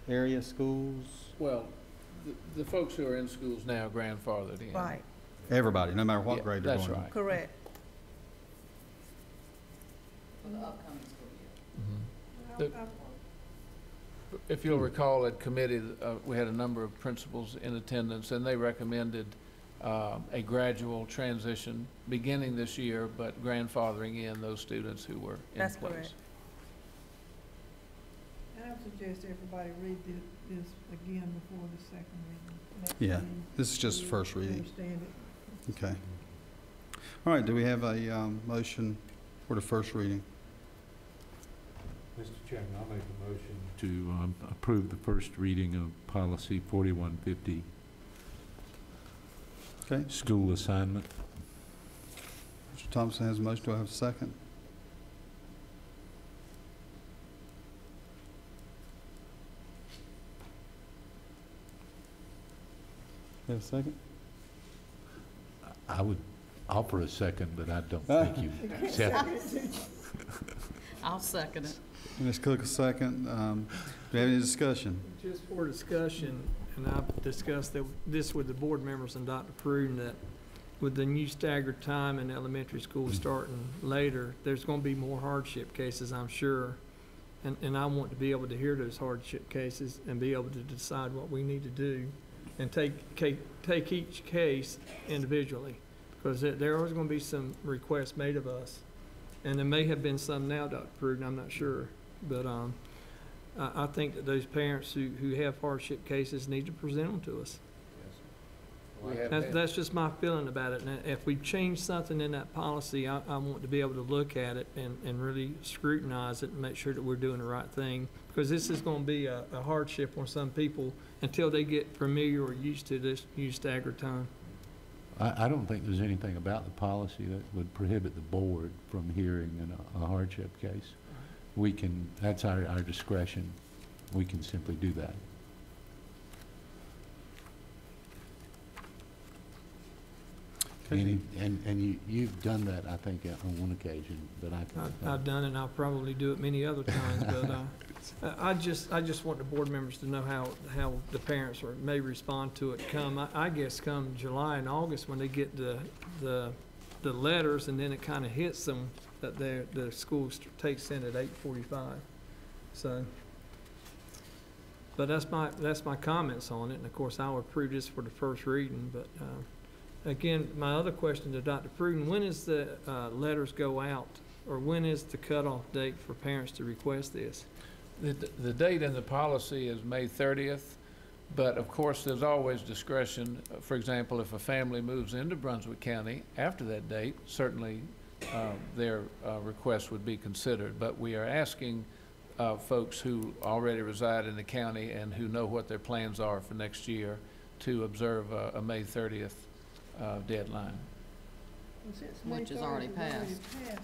area schools? Well, the folks who are in schools now grandfathered in. Right. Everybody, no matter what Yeah, grade they're that's going. right. Correct. For the upcoming school year. If you'll recall, at committee, we had a number of principals in attendance, and they recommended a gradual transition beginning this year, but grandfathering in those students who were in That's place. correct. I would suggest everybody read this again before the second reading. That Yeah, way this is just you first reading. Understand it. Okay. All right, do we have a motion for the first reading? Mr. Chairman, I'll make a motion to approve the first reading of policy 4150, Okay, school assignment. Mr. Thompson has a motion. Do I have a second? You have a second? I would offer a second, but I don't think you accept it. I'll second it. Ms. Cook, a second. Do we have any discussion? Just for discussion, and I've discussed this with the board members and Dr. Pruden, that with the new staggered time in elementary school starting later, there's going to be more hardship cases, I'm sure. And I want to be able to hear those hardship cases and be able to decide what we need to do and take each case individually. Because there are going to be some requests made of us. And there may have been some now, Dr. Pruden, I'm not sure. But I think that those parents who have hardship cases need to present them to us. That's just my feeling about it. And if we change something in that policy, I want to be able to look at it and really scrutinize it and make sure that we're doing the right thing. Because this is going to be a hardship on some people until they get familiar or used to this new staggered time. I don't think there's anything about the policy that would prohibit the board from hearing a hardship case. We can, that's our discretion. We can simply do that. Okay. And you've done that, I think, on one occasion, but I've done it, and I'll probably do it many other times, but I just want the board members to know how the parents may respond to it come, I guess, come July and August when they get the letters, and then it kind of hits them that the school takes in at 8:45. So, but that's my comments on it, and of course, I'll approve this for the first reading, but again, my other question to Dr. Pruden, when is the letters go out, or when is the cutoff date for parents to request this? The date in the policy is May 30th, but of course, there's always discretion. For example, if a family moves into Brunswick County after that date, certainly their request would be considered. But we are asking folks who already reside in the county and who know what their plans are for next year to observe a May 30th deadline. Which is already passed. Shouldn't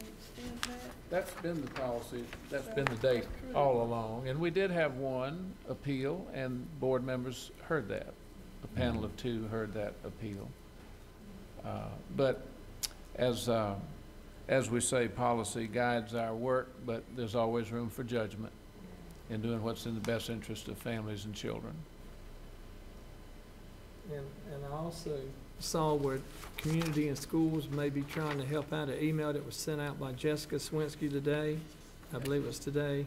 we extend that? That's been the policy, that's been the date all along. And we did have one appeal, and board members heard that. A panel of 2 heard that appeal. But as we say, policy guides our work, but there's always room for judgment in doing what's in the best interest of families and children. And I also saw where community and schools may be trying to help out. An email that was sent out by Jessica Swinsky today, I believe it was today.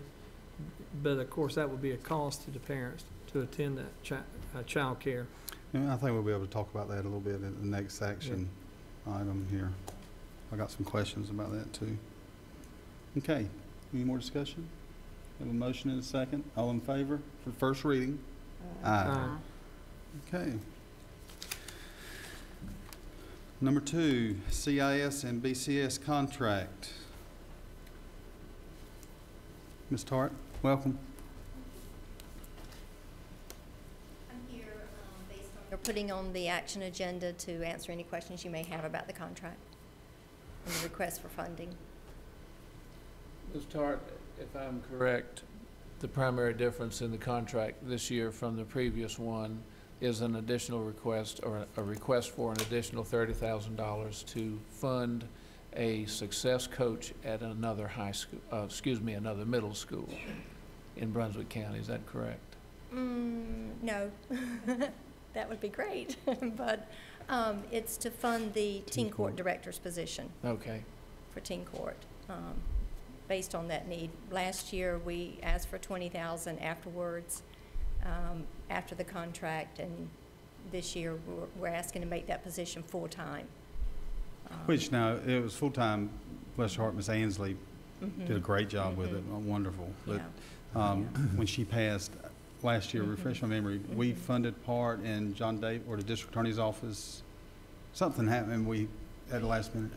But of course, that would be a cost to the parents to attend that child care. Yeah, I think we'll be able to talk about that a little bit in the next section item here. I got some questions about that too. Okay, any more discussion? Have a motion and a second. All in favor for first reading? Aye. Okay. Number 2, CIS and BCS contract. Ms. Tart, welcome. I'm here based on you're putting on the action agenda to answer any questions you may have about the contract and the request for funding. Ms. Tart, if I'm correct, the primary difference in the contract this year from the previous one is an additional request, or a request for an additional $30,000 to fund a success coach at another high school, another middle school in Brunswick County. Is that correct? No, that would be great, but it's to fund the teen court director's position. Okay. For teen court, based on that need. Last year, we asked for $20,000 afterwards, after the contract, and this year we're asking to make that position full-time. Which now, it was full-time, bless her heart, Ms. Ansley did a great job with it, wonderful. But when she passed last year, refresh my memory, we funded part, and John Dave, or the district attorney's office, something happened at the last minute.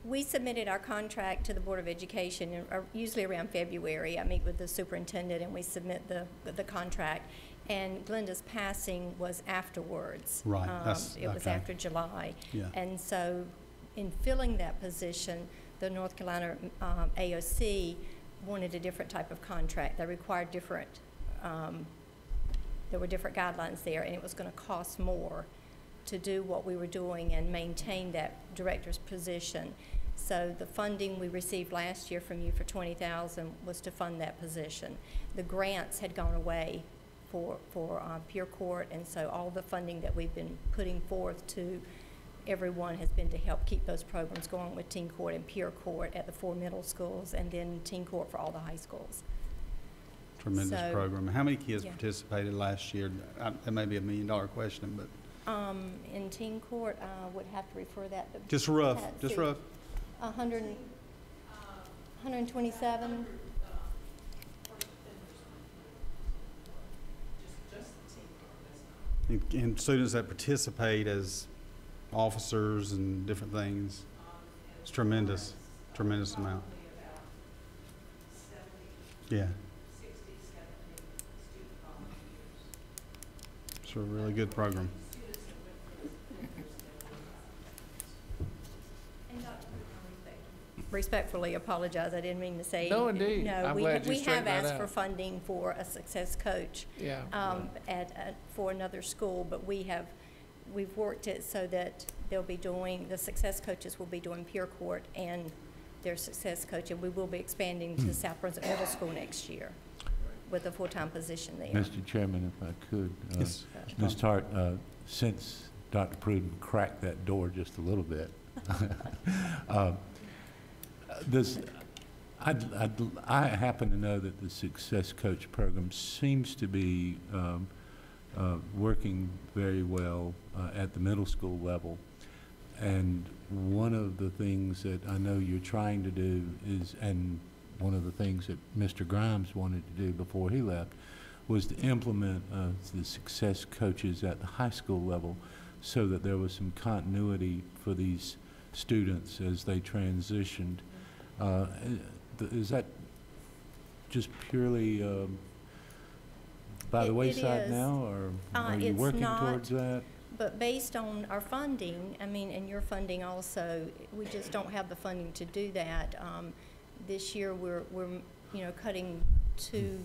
We submitted our contract to the Board of Education usually around February. I meet with the superintendent and we submit the contract. And Glenda's passing was afterwards. Right. It was after July. Yeah. And so in filling that position, the North Carolina AOC wanted a different type of contract. They required different, there were different guidelines there, and it was going to cost more to do what we were doing and maintain that director's position. So the funding we received last year from you for $20,000 was to fund that position. The grants had gone away for Pure Court, and so all the funding that we've been putting forth to everyone has been to help keep those programs going with Teen Court and Pure Court at the 4 middle schools, and then Teen Court for all the high schools. Tremendous program. How many kids participated last year? That may be $1 million question, but. In Teen Court, I would have to refer that to. Just rough, just rough. 127. And students that participate as officers and different things. It's tremendous, tremendous amount. Yeah. It's a really good program. Respectfully apologize, I didn't mean to say. No, indeed. No, I'm we glad you have straightened that asked for out. funding for a success coach. Yeah. For another school, but we've worked it so that they'll be doing, the success coaches will be doing Pure Court and their success coach, and we will be expanding to South Brunswick Middle School next year with a full-time position there. Mr. Chairman, if I could, Yes. Ms. Tart, since Dr. Pruden cracked that door just a little bit, I happen to know that the Success Coach program seems to be working very well at the middle school level. And one of the things that I know you're trying to do is, and one of the things that Mr. Grimes wanted to do before he left, was to implement the Success Coaches at the high school level so that there was some continuity for these students as they transitioned. Is that just purely by the wayside is. now, or are you It's working not, towards that? But based on our funding, I mean, and your funding also, we just don't have the funding to do that. This year, we're cutting to,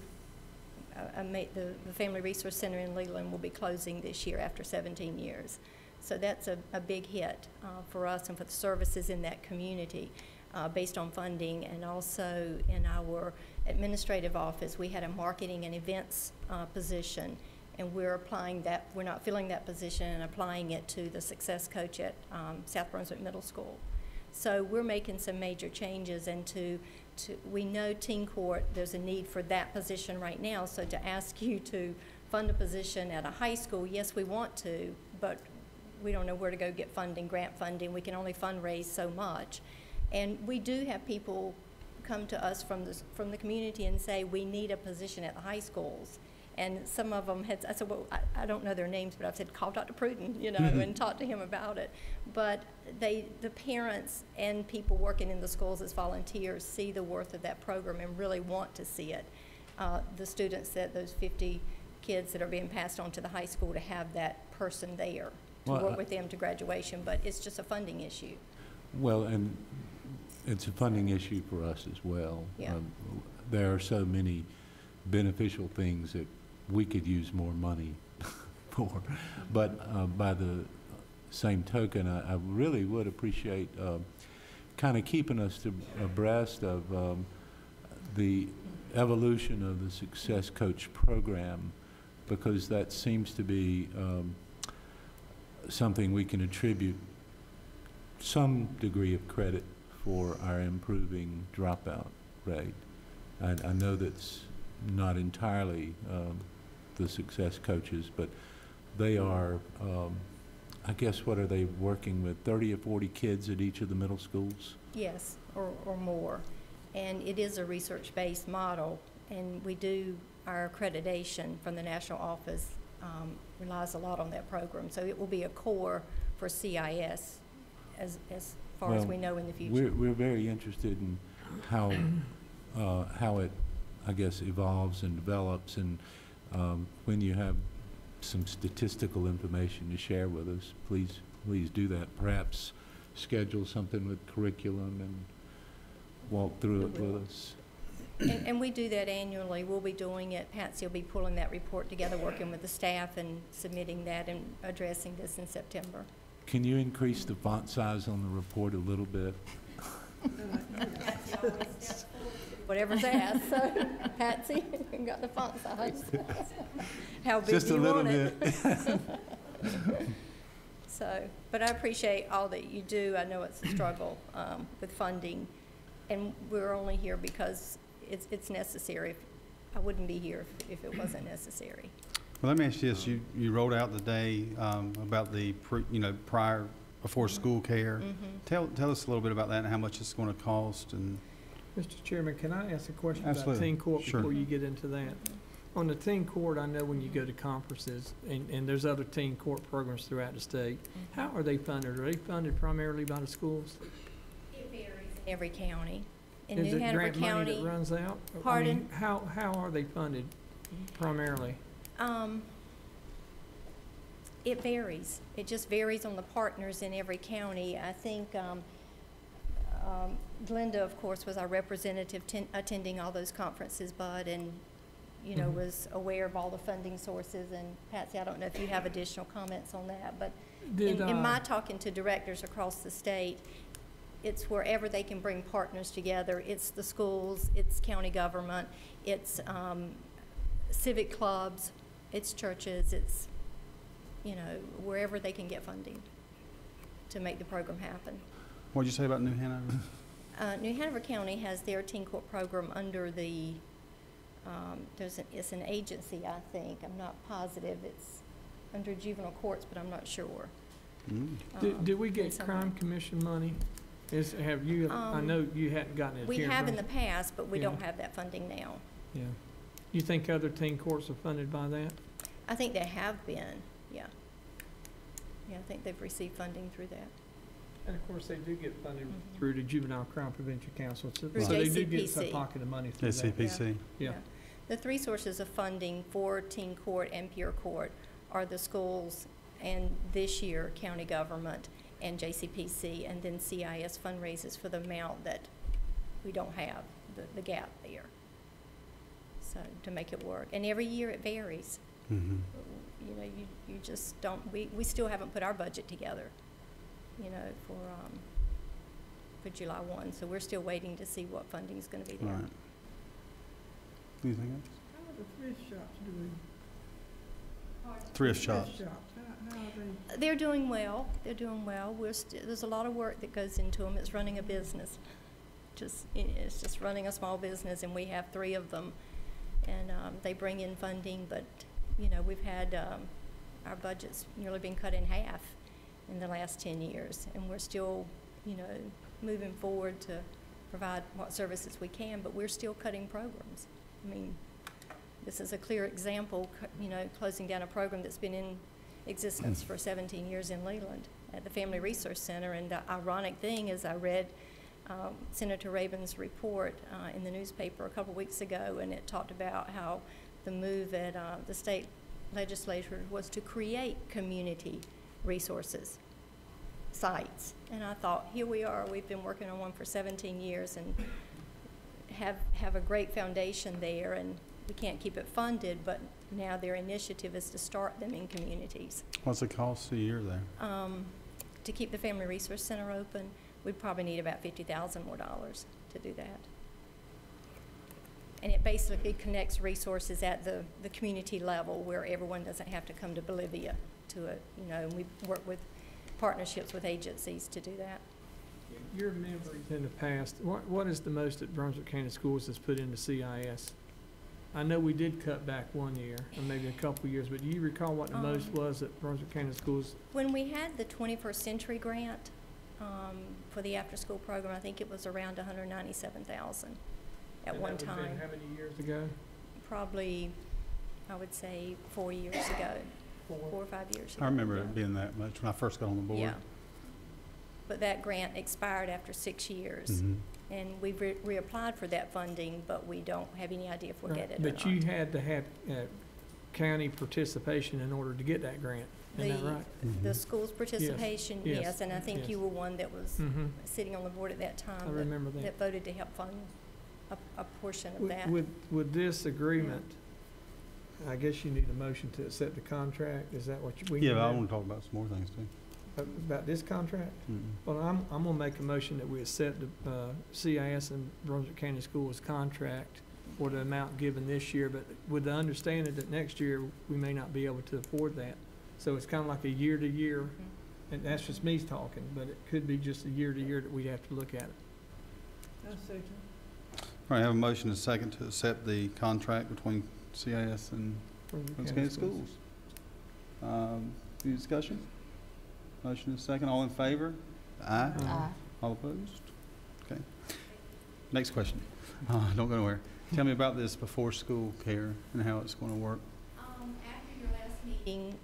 the Family Resource Center in Leland will be closing this year after 17 years. So that's a big hit for us and for the services in that community based on funding. And also in our administrative office, we had a marketing and events position, and we're applying that, we're not filling that position and applying it to the success coach at South Brunswick Middle School. So we're making some major changes, and we know teen court, there's a need for that position right now. So to ask you to fund a position at a high school, yes, we want to, but we don't know where to go get funding, grant funding. We can only fundraise so much. And we do have people come to us from the community and say, we need a position at the high schools. And some of them I said, well, I don't know their names, but I've said, call Dr. Pruden, and talk to him about it. But the parents and people working in the schools as volunteers see the worth of that program and really want to see it. The students, those 50 kids that are being passed on to the high school, to have that person there to work with them to graduation, but it's just a funding issue. Well, and it's a funding issue for us as well. Yeah. There are so many beneficial things that we could use more money for. But by the same token, I really would appreciate kind of keeping us abreast of the evolution of the Success Coach program, because that seems to be something we can attribute some degree of credit for our improving dropout rate. I know that's not entirely the Success Coaches, but they are, I guess, what are they working with, 30 or 40 kids at each of the middle schools? Yes, or more. And it is a research-based model, and we do our accreditation from the national office relies a lot on that program. So it will be a core for CIS as far as we know in the future. We're very interested in how it, I guess, evolves and develops, and when you have some statistical information to share with us, please do that. Perhaps schedule something with curriculum and walk through it with us. And we do that annually. We'll be doing it. Patsy will be pulling that report together, working with the staff and submitting that and addressing this in September. Can you increase the font size on the report a little bit? Whatever's asked. So, Patsy, you got the font size. How big Just do you a little want it? bit. So, but I appreciate all that you do. I know it's a struggle with funding, and we're only here because it's necessary. I wouldn't be here if it wasn't necessary. Well, let me ask you this. You wrote out the day about the prior before school care. Mm-hmm. Tell us a little bit about that and how much it's going to cost. And Mr. Chairman, can I ask a question Absolutely. about teen court Sure. before you get into that? On the teen court, I know when you go to conferences, and there's other teen court programs throughout the state, how are they funded? Are they funded primarily by the schools? It varies in every county. In Is New it Hanover grant money County, that runs out? Pardon? I mean, how are they funded primarily? It varies. It just varies on the partners in every county. I think Glenda, of course, was our representative attending all those conferences, Bud, and was aware of all the funding sources. And Patsy, I don't know if you have additional comments on that, but in my talking to directors across the state, it's wherever they can bring partners together. It's the schools, it's county government, it's civic clubs, it's churches, it's wherever they can get funding to make the program happen. what did you say about New Hanover? New Hanover County has their teen court program under the, it's an agency, I think. I'm not positive. It's under juvenile courts, but I'm not sure. Do we get crime commission money? I know you hadn't gotten it We here. have in the past, but we Yeah. don't have that funding now. Yeah. You think other teen courts are funded by that? I think they have been, yeah. Yeah, I think they've received funding through that. And of course, they do get funded through the Juvenile Crime Prevention Council, so Through they do get JCPC. a pocket of money through that. JCPC. Yeah. The three sources of funding for teen court and peer court are the schools and this year county government and JCPC, and then CIS fundraises for the amount that we don't have, the gap there. So to make it work. And every year it varies. Mhm. You know, you just don't, we still haven't put our budget together, you know, for July 1. So we're still waiting to see what funding is going to be All there. right. Anything else? How are the thrift shops doing? Thrift shops. Thrift shops, how are they? They're doing well. They're doing well. There's a lot of work that goes into them. It's running a business. It's just running a small business, and we have 3 of them. And they bring in funding, but, you know, we've had our budget's nearly been cut in half in the last 10 years. And we're still, you know, moving forward to provide what services we can, but we're still cutting programs. I mean, this is a clear example, you know, closing down a program that's been in existence for 17 years in Leland at the Family Resource Center. And the ironic thing is I read Senator Rabin's report in the newspaper a couple weeks ago, and it talked about how the move at the state legislature was to create community resources sites. And I thought, here we are, we've been working on one for 17 years and have a great foundation there, and we can't keep it funded, but now their initiative is to start them in communities. What's the cost a year there? To keep the Family Resource Center open, we'd probably need about $50,000 more to do that. And it basically connects resources at the community level where everyone doesn't have to come to Bolivia to it, you know, and we work with partnerships with agencies to do that. Your memories in the past, what is the most that Brunswick County Schools has put into CIS? I know we did cut back one year, or maybe a couple years, but do you recall what the most was that Brunswick County Schools? When we had the 21st Century Grant for the after-school program, I think it was around $197,000 at one time. That would have been how many years ago? Probably, I would say 4 years ago, 4 or 5 years ago. I remember it being that much when I first got on the board. Yeah. But that grant expired after 6 years. Mhm. And we've reapplied for that funding, but we don't have any idea if we'll get it or not. But you had to have county participation in order to get that grant, isn't that right? The school's participation, Yes. yes, and I think Yes. you were one that was Mhm. sitting on the board at that time. I remember that. That voted to help fund a portion of that. With this agreement, I guess you need a motion to accept the contract, is that what we need? Yeah, but I want to talk about some more things too. About this contract? Mm-mm. Well, I'm gonna make a motion that we accept the CIS and Brunswick County Schools contract for the amount given this year, but with the understanding that next year we may not be able to afford that. So it's kind of like a year to year, and that's just me talking, but it could be just a year to year that we'd have to look at it. I'll second. All right, I have a motion and a second to accept the contract between CIS and Brunswick County Schools. Any discussion? Motion and a second. All in favor? Aye. Aye. All opposed? Okay. Next question. Don't go nowhere. Tell me about this before-school care and how it's going to work. After your last meeting,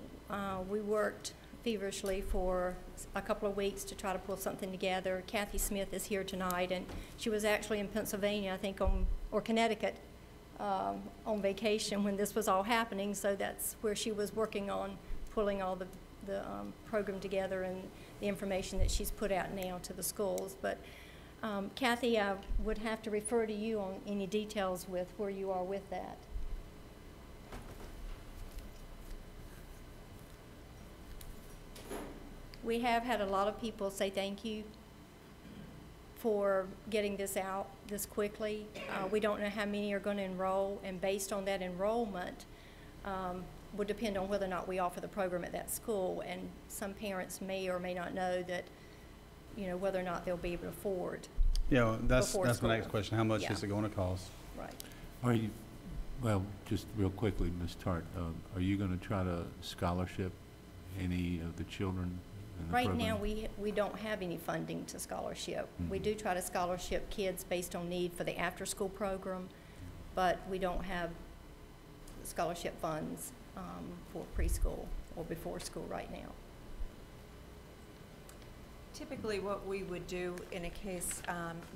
we worked feverishly for a couple of weeks to try to pull something together. Kathy Smith is here tonight, and she was actually in Pennsylvania, I think, or Connecticut, on vacation when this was all happening. So that's where she was working on pulling all the program together and the information that she's put out now to the schools. But Kathy, I would have to refer to you on any details with where you are with that. We have had a lot of people say thank you for getting this out this quickly. We don't know how many are going to enroll, and based on that enrollment, would depend on whether or not we offer the program at that school. And some parents may or may not know that, you know, whether or not they'll be able to afford. Yeah, well, that's Before my school. next question. How much Yeah. is it going to cost? Right. Are you, well, just real quickly, Ms. Tart, are you going to try to scholarship any of the children in the Right program? now, we don't have any funding to scholarship. We do try to scholarship kids based on need for the after-school program, but we don't have scholarship funds for preschool or before school right now. Typically, what we would do in a case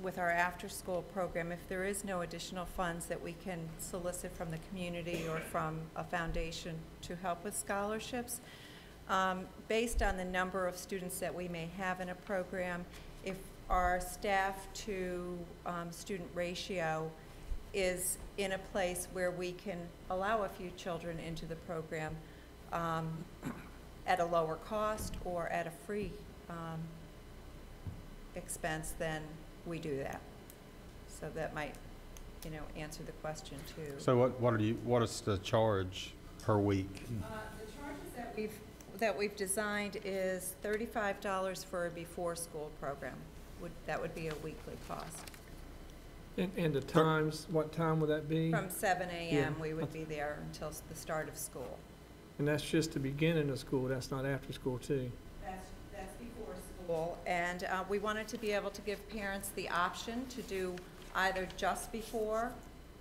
with our after-school program, if there is no additional funds that we can solicit from the community or from a foundation to help with scholarships, based on the number of students that we may have in a program, if our staff to student ratio is in a place where we can allow a few children into the program at a lower cost or at a free expense, then we do that. So that might, you know, answer the question too. So what is the charge per week? The charges that we've designed is $35 for a before-school program. That would be a weekly cost. And the times, what time would that be? From 7 a.m. Yeah. we would be there until the start of school. And that's just the beginning of school, that's not after school too? That's before school. And we wanted to be able to give parents the option to do either just before,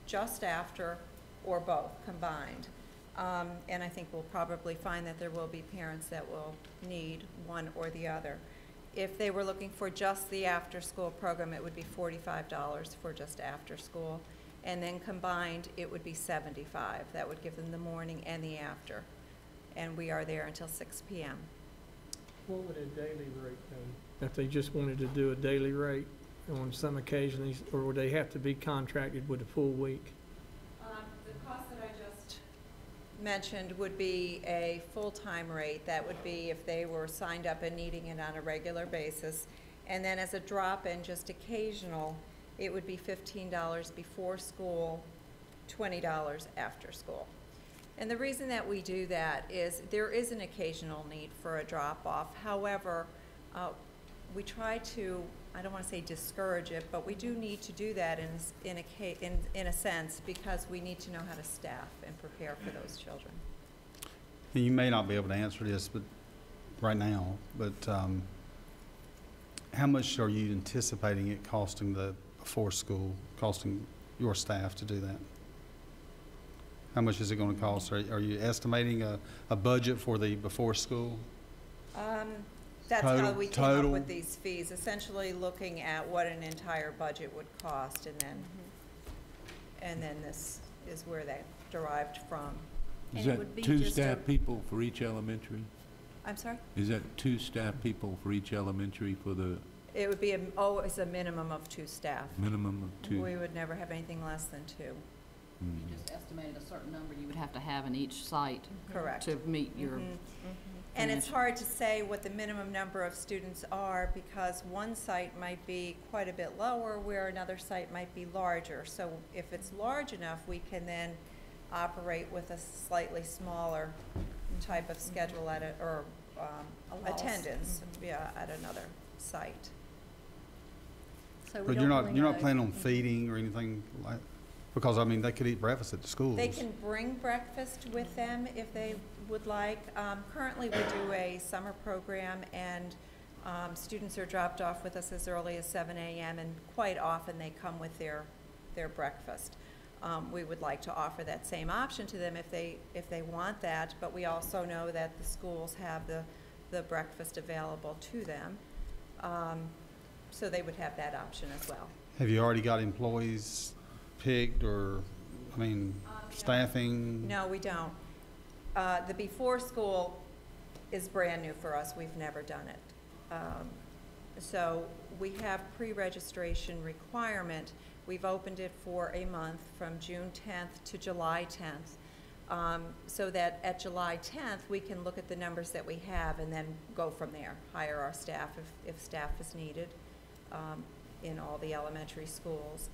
just after, or both combined. And I think we'll probably find that there will be parents that will need one or the other. If they were looking for just the after-school program, it would be $45 for just after school. And then combined, it would be $75. That would give them the morning and the after. And we are there until 6 p.m. What would a daily rate be? If they just wanted to do a daily rate on some occasions, or would they have to be contracted with a full week? The cost that I just mentioned would be a full-time rate. That would be if they were signed up and needing it on a regular basis. And then as a drop-in, just occasional, it would be $15 before school, $20 after school. And the reason that we do that is there is an occasional need for a drop-off. However, we try to, I don't want to say discourage it, but we do need to do that in a sense, because we need to know how to staff and prepare for those children. And you may not be able to answer this right now, but how much are you anticipating it costing costing your staff to do that? How much is it going to cost? Are you estimating a budget for the before school? That's how we came up total? with these fees, essentially looking at what an entire budget would cost, and then this is where that derived from. Is And it that would be two just staff people for each elementary? I'm sorry? Is that two staff people for each elementary for the It would be always a minimum of 2 staff. minimum of 2? We would never have anything less than 2. You just estimated a certain number you would have to have in each site. Correct. To meet your. And it's hard to say what the minimum number of students are, because one site might be quite a bit lower where another site might be larger. So if it's large enough, we can then operate with a slightly smaller type of schedule or attendance, at another site. So we But don't you're really not know. planning on feeding or anything like, because I mean, they could eat breakfast at the schools. They can bring breakfast with them if they would like. Currently, we do a summer program, and students are dropped off with us as early as 7 a.m., and quite often they come with their breakfast. We would like to offer that same option to them if they want that, but we also know that the schools have the breakfast available to them, so they would have that option as well. Have you already got employees picked, or, I mean, staffing? No, we don't. The before school is brand new for us. We've never done it. So we have pre-registration requirement. We've opened it for a month from June 10th to July 10th. So that at July 10th, we can look at the numbers that we have and then go from there, hire our staff if staff is needed in all the elementary schools.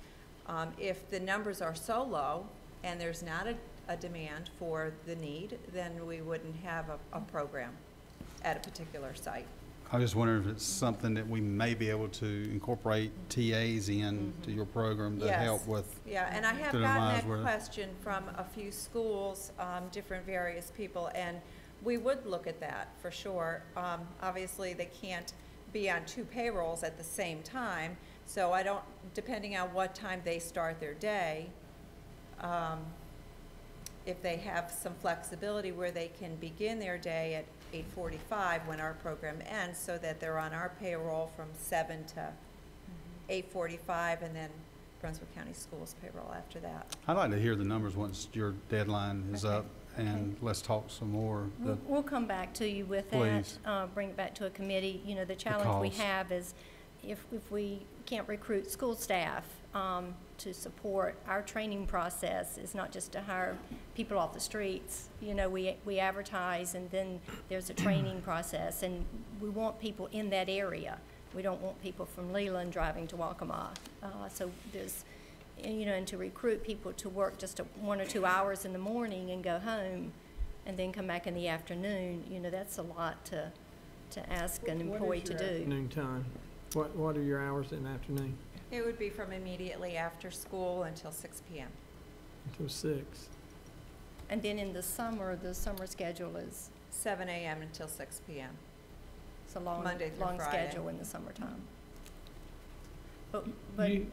If the numbers are so low and there's not a demand for the need, then we wouldn't have a program at a particular site. I was just wondering if it's something that we may be able to incorporate TAs in to your program to help with. Yeah, and I have student gotten lives that where- question from a few schools, different various people, and we would look at that for sure. Obviously, they can't be on 2 payrolls at the same time, so I don't, depending on what time they start their day, if they have some flexibility where they can begin their day 8:45 when our program ends, so that they're on our payroll from 7 to 8:45, and then Brunswick County Schools payroll after that. I'd like to hear the numbers once your deadline is up, and let's talk some more. We'll come back to you with Please. that, bring it back to a committee. You know, the challenge we cost. have is if we can't recruit school staff to support our training process, is not just to hire people off the streets. You know, we advertise, and then there's a training process, and we want people in that area. We don't want people from Leland driving to Waccamaw. So there's, you know, and to recruit people to work just 1 or 2 hours in the morning and go home and then come back in the afternoon, you know, that's a lot to ask an employee to do. Afternoon time? What are your hours in the afternoon? It would be from immediately after school until 6 p.m. Until 6. And then in the summer schedule is? 7 a.m. until 6 p.m. It's a long Monday through Friday. schedule in the summertime. But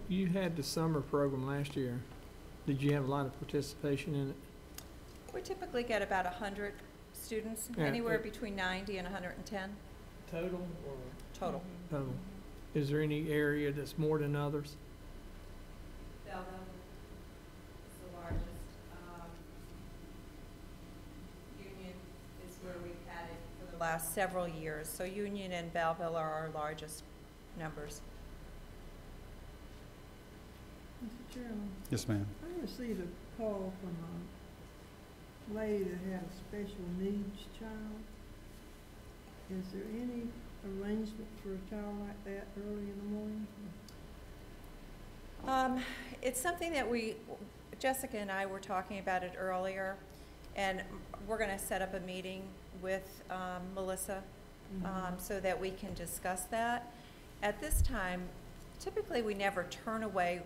You had the summer program last year. Did you have a lot of participation in it? We typically get about 100 students, Yeah, anywhere between 90 and 110 Total or? total. Total. Is there any area that's more than others? Belleville is the largest. Union is where we've had it for the last several years. So Union and Belleville are our largest numbers. Mr. Chairman, Yes, ma'am. I received a call from a lady that had a special needs child. Is there any arrangement for a child like that early in the morning? It's something that Jessica and I were talking about it earlier, and we're going to set up a meeting with Melissa so that we can discuss that. At this time, typically we never turn away.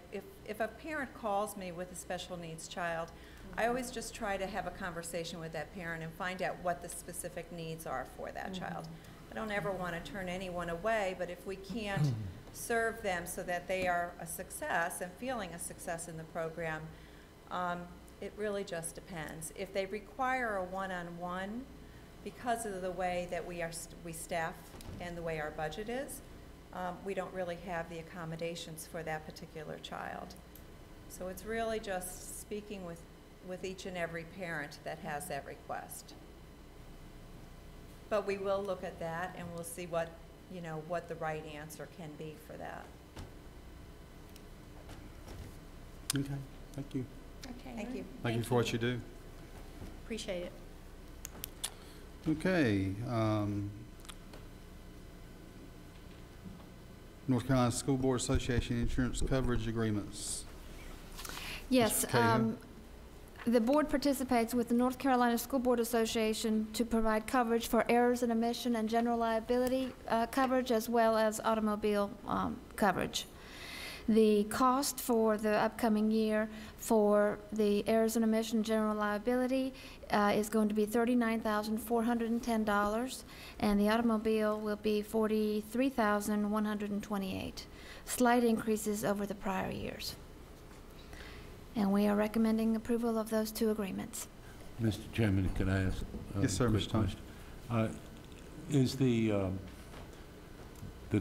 If a parent calls me with a special needs child, I always just try to have a conversation with that parent and find out what the specific needs are for that child. I don't ever want to turn anyone away, but if we can't serve them so that they are a success and feeling a success in the program, it really just depends. If they require a one-on-one, because of the way that we staff and the way our budget is, we don't really have the accommodations for that particular child. So it's really just speaking with each and every parent that has that request. But we will look at that, and we'll see what the right answer can be for that. Okay, thank you. Okay. Thank you. Thank you for what you do. Appreciate it. Okay. North Carolina School Board Association insurance coverage agreements. Yes, Mr. Cahill. the board participates with the North Carolina School Board Association to provide coverage for errors in omission and general liability coverage, as well as automobile coverage. The cost for the upcoming year for the errors in omission and general liability is going to be $39,410, and the automobile will be $43,128. Slight increases over the prior years. And we are recommending approval of those two agreements. Mr. Chairman, can I ask a Yes, sir, quick Mr. Thomas. question? Is the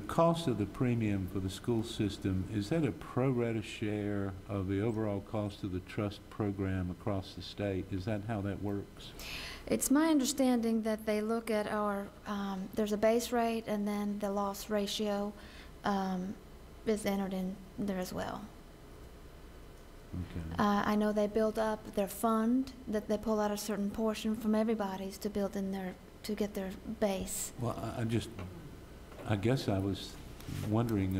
cost of the premium for the school system, is that a pro rata share of the overall cost of the trust program across the state? Is that how that works? It's my understanding that they look at our, there's a base rate, and then the loss ratio is entered in there as well. Okay. I know they build up their fund, that they pull out a certain portion from everybody's to build in their, to get their base. Well, I guess I was wondering,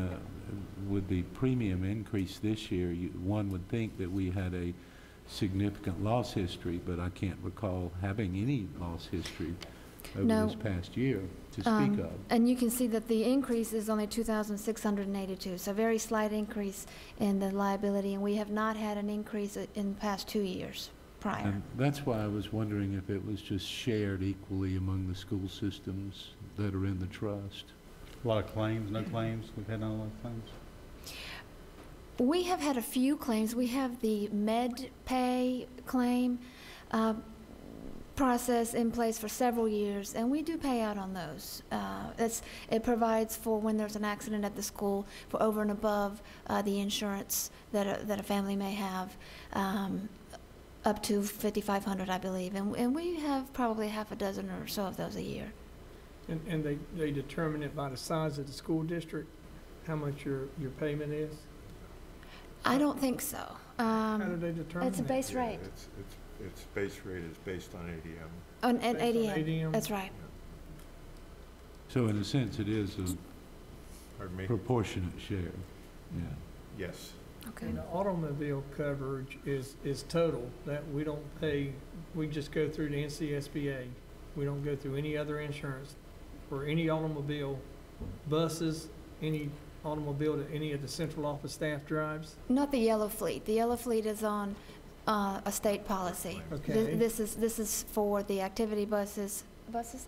with the premium increase this year, one would think that we had a significant loss history, but I can't recall having any loss history over this past year to speak of. And you can see that the increase is only 2,682, so a very slight increase in the liability, and we have not had an increase in the past 2 years prior. And that's why I was wondering if it was just shared equally among the school systems that are in the trust. A lot of claims, no claims? We've had a lot of claims? We have had a few claims. We have the med pay claim. process in place for several years, and we do pay out on those. It provides for when there's an accident at the school for over and above the insurance that a family may have, up to $5,500, I believe, and we have probably half a dozen or so of those a year. And they determine it by the size of the school district, how much your payment is? I don't think so. How do they determine It's a it? base rate. Its base rate is based on ADM. On Based on ADM, ADM? that's right. So in a sense, it is a Pardon me? proportionate share, yeah. Yes. Okay. And the automobile coverage is total, that we don't pay, we just go through the NCSBA. We don't go through any other insurance for any automobile, buses, any automobile that any of the central office staff drives. Not the yellow fleet. The yellow fleet is on a state policy. Okay. This is for the activity buses,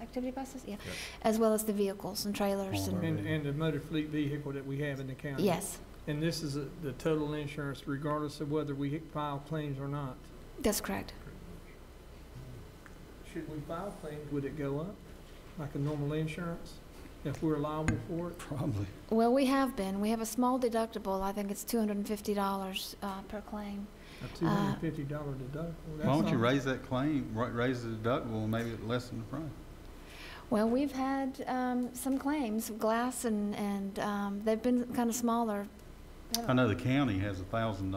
activity buses, yeah, as well as the vehicles and trailers and, And the motor fleet vehicle that we have in the county. yes, And this is the total insurance regardless of whether we file claims or not. that's correct. Should we file claims, would it go up like a normal insurance if we're liable for it? Probably. Well, we have been. We have a small deductible. I think it's $250 per claim. A $250 deductible. Why don't you raise that claim, raise the deductible, and maybe lessen the price? Well, we've had some claims, glass, and they've been kind of smaller. I know the county has a $1,000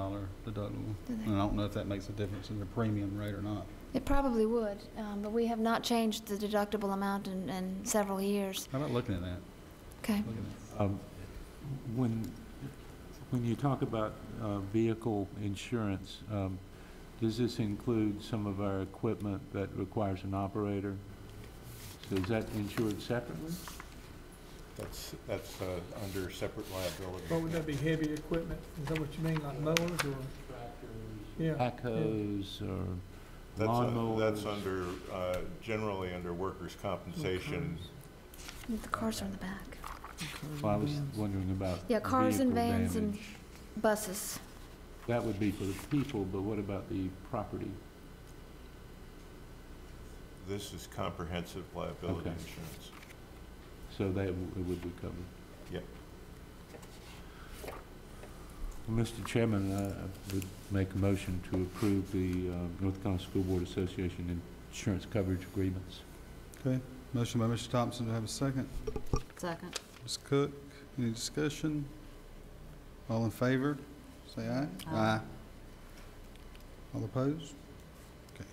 deductible, and I don't know if that makes a difference in the premium rate or not. It probably would, but we have not changed the deductible amount in several years. How about looking at that? Okay. Looking at When you talk about vehicle insurance, does this include some of our equipment that requires an operator? So is that insured separately? That's under separate liability. What would that be, heavy equipment? Is that what you mean, like mowers or? Yeah. Backhoes or That's lawnmowers? under, generally under workers' compensation. The cars are in the back. Well, I was wondering about Yeah, cars and vehicle vans and damage. buses. That would be for the people, but what about the property? This is comprehensive liability Okay. insurance. So that it would be covered? Yep. Well, Mr. Chairman, I would make a motion to approve the North Carolina School Board Association insurance coverage agreements. Okay, motion by Mr. Thompson, to have a second. Second. Ms. Cook, any discussion? All in favor, say aye. Aye. All opposed? Okay.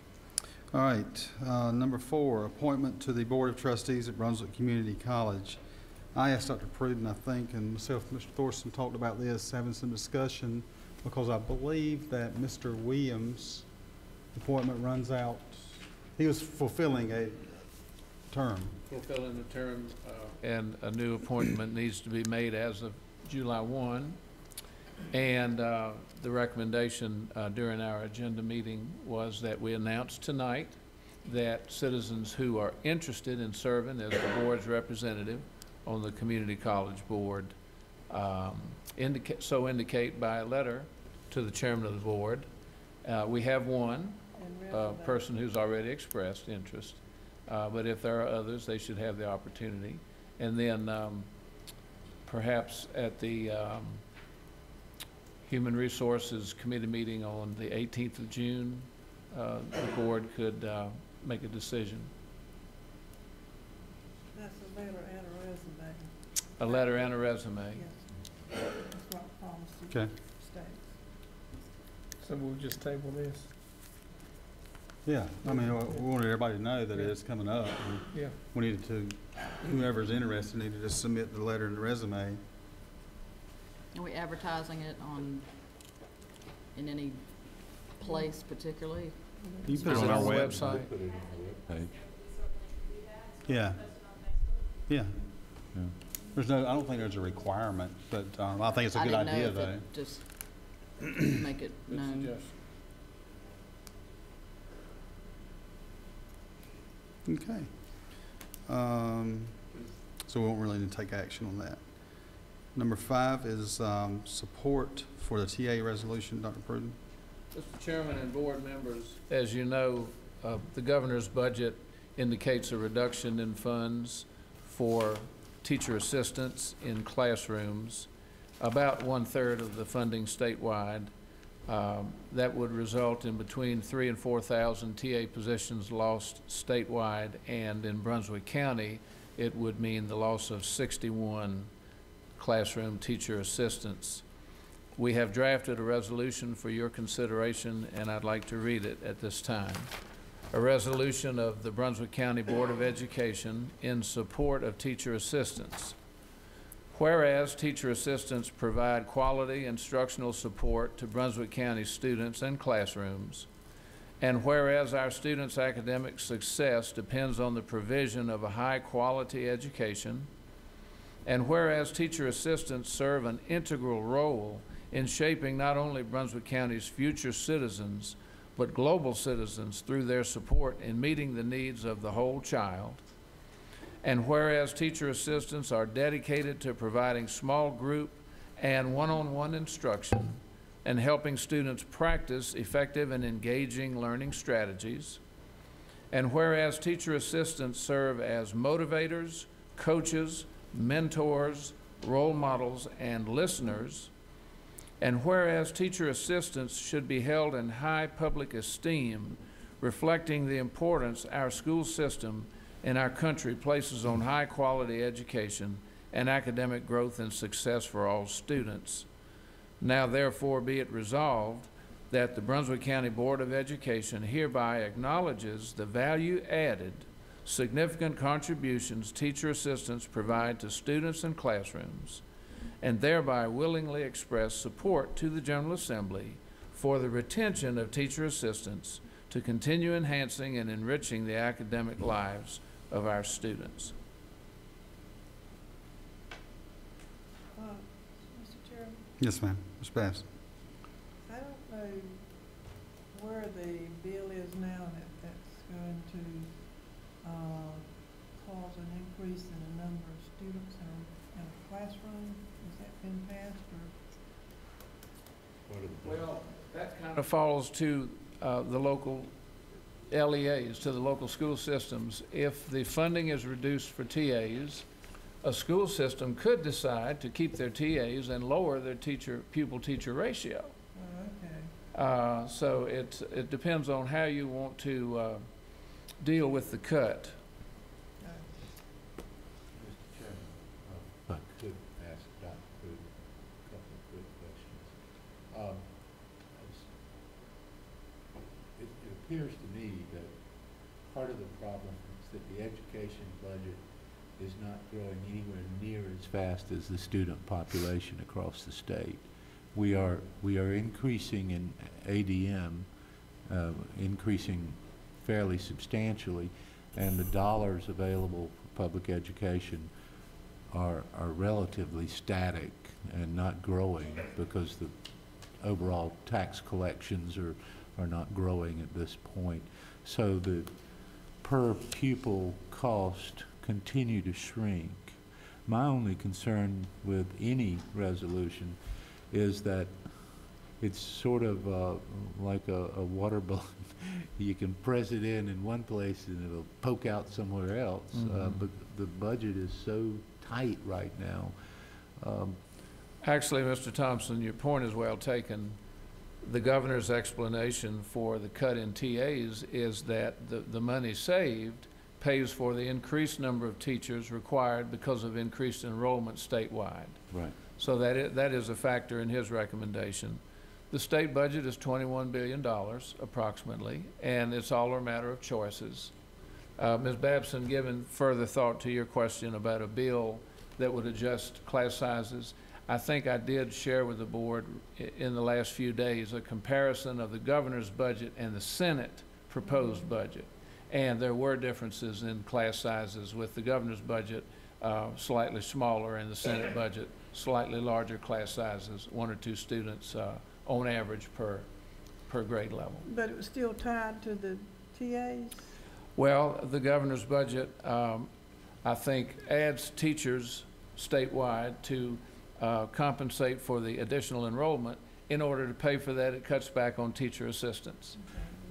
All right, number 4, appointment to the Board of Trustees at Brunswick Community College. I asked Dr. Pruden, I think, and myself, Mr. Thorson, talked about this, having some discussion, because I believe that Mr. Williams' appointment runs out. He was fulfilling a term. Fulfilling the term, and a new appointment needs to be made as of July 1. And the recommendation during our agenda meeting was that we announced tonight that citizens who are interested in serving as the board's representative on the community college board indicate by a letter to the chairman of the board. We have one person who's already expressed interest, but if there are others, they should have the opportunity. And then perhaps at the Human Resources Committee meeting on the 18th of June, the board could make a decision. That's a letter and a resume. A letter and a resume. Yes. That's what policy Okay. states. So we'll just table this? Yeah, I mean, we wanted everybody to know that it's coming up. Yeah. We needed to, whoever's interested needed to submit the letter and the resume. Are we advertising it in any place particularly? You put Is it it on on our the website. website? Yeah. Yeah. There's no, I don't think there's a requirement, but I think it's a good idea, though. I didn't know if it just make it known. Okay. So we won't really need to take action on that. Number 5 is support for the TA resolution, Dr. Pruden. Mr. Chairman and board members, as you know, the governor's budget indicates a reduction in funds for teacher assistants in classrooms, about 1/3 of the funding statewide. That would result in between 3,000 and 4,000 TA positions lost statewide, and in Brunswick County, it would mean the loss of 61 classroom teacher assistants. We have drafted a resolution for your consideration, and I'd like to read it at this time. A resolution of the Brunswick County Board of Education in support of teacher assistants. Whereas teacher assistants provide quality instructional support to Brunswick County students and classrooms, and whereas our students' academic success depends on the provision of a high-quality education, and whereas teacher assistants serve an integral role in shaping not only Brunswick County's future citizens, but global citizens through their support in meeting the needs of the whole child, and whereas teacher assistants are dedicated to providing small group and one-on-one instruction and helping students practice effective and engaging learning strategies, and whereas teacher assistants serve as motivators, coaches, mentors, role models, and listeners, and whereas teacher assistants should be held in high public esteem, reflecting the importance our school system in our country places on high-quality education and academic growth and success for all students. Now, therefore, be it resolved that the Brunswick County Board of Education hereby acknowledges the value-added, significant contributions teacher assistants provide to students and classrooms, and thereby willingly express support to the General Assembly for the retention of teacher assistants to continue enhancing and enriching the academic lives of our students. Mr. Chairman, Yes, ma'am. Ms. Bass. I don't know where the bill is now that's going to cause an increase in the number of students in a classroom. Has that been passed, or? Well, that kind of falls to the local LEAs, to the local school systems. If the funding is reduced for TAs, a school system could decide to keep their TAs and lower their pupil-teacher ratio. Oh, okay. So it depends on how you want to deal with the cut. Mr. Chairman, if I could ask Dr. Pruden a couple of quick questions. It appears to me that part of the problem is that the education budget is not growing anywhere near as fast as the student population across the state. We are increasing in ADM, increasing fairly substantially, and the dollars available for public education are relatively static and not growing because the overall tax collections are not growing at this point. So the per pupil cost continue to shrink. My only concern with any resolution is that it's sort of like a water balloon. You can press it in one place and it'll poke out somewhere else. But the budget is so tight right now. Actually, Mr. Thompson, your point is well taken. The governor's explanation for the cut in TAs is that the money saved pays for the increased number of teachers required because of increased enrollment statewide. Right. So that is a factor in his recommendation. The state budget is $21 billion approximately, and it's all a matter of choices. Ms. Babson, given further thought to your question about a bill that would adjust class sizes, I think I did share with the board in the last few days a comparison of the governor's budget and the Senate proposed budget. And there were differences in class sizes, with the governor's budget slightly smaller and the Senate budget slightly larger class sizes, 1 or 2 students on average per grade level. But it was still tied to the TAs? Well, the governor's budget, I think, adds teachers statewide to compensate for the additional enrollment. In order to pay for that, it cuts back on teacher assistants.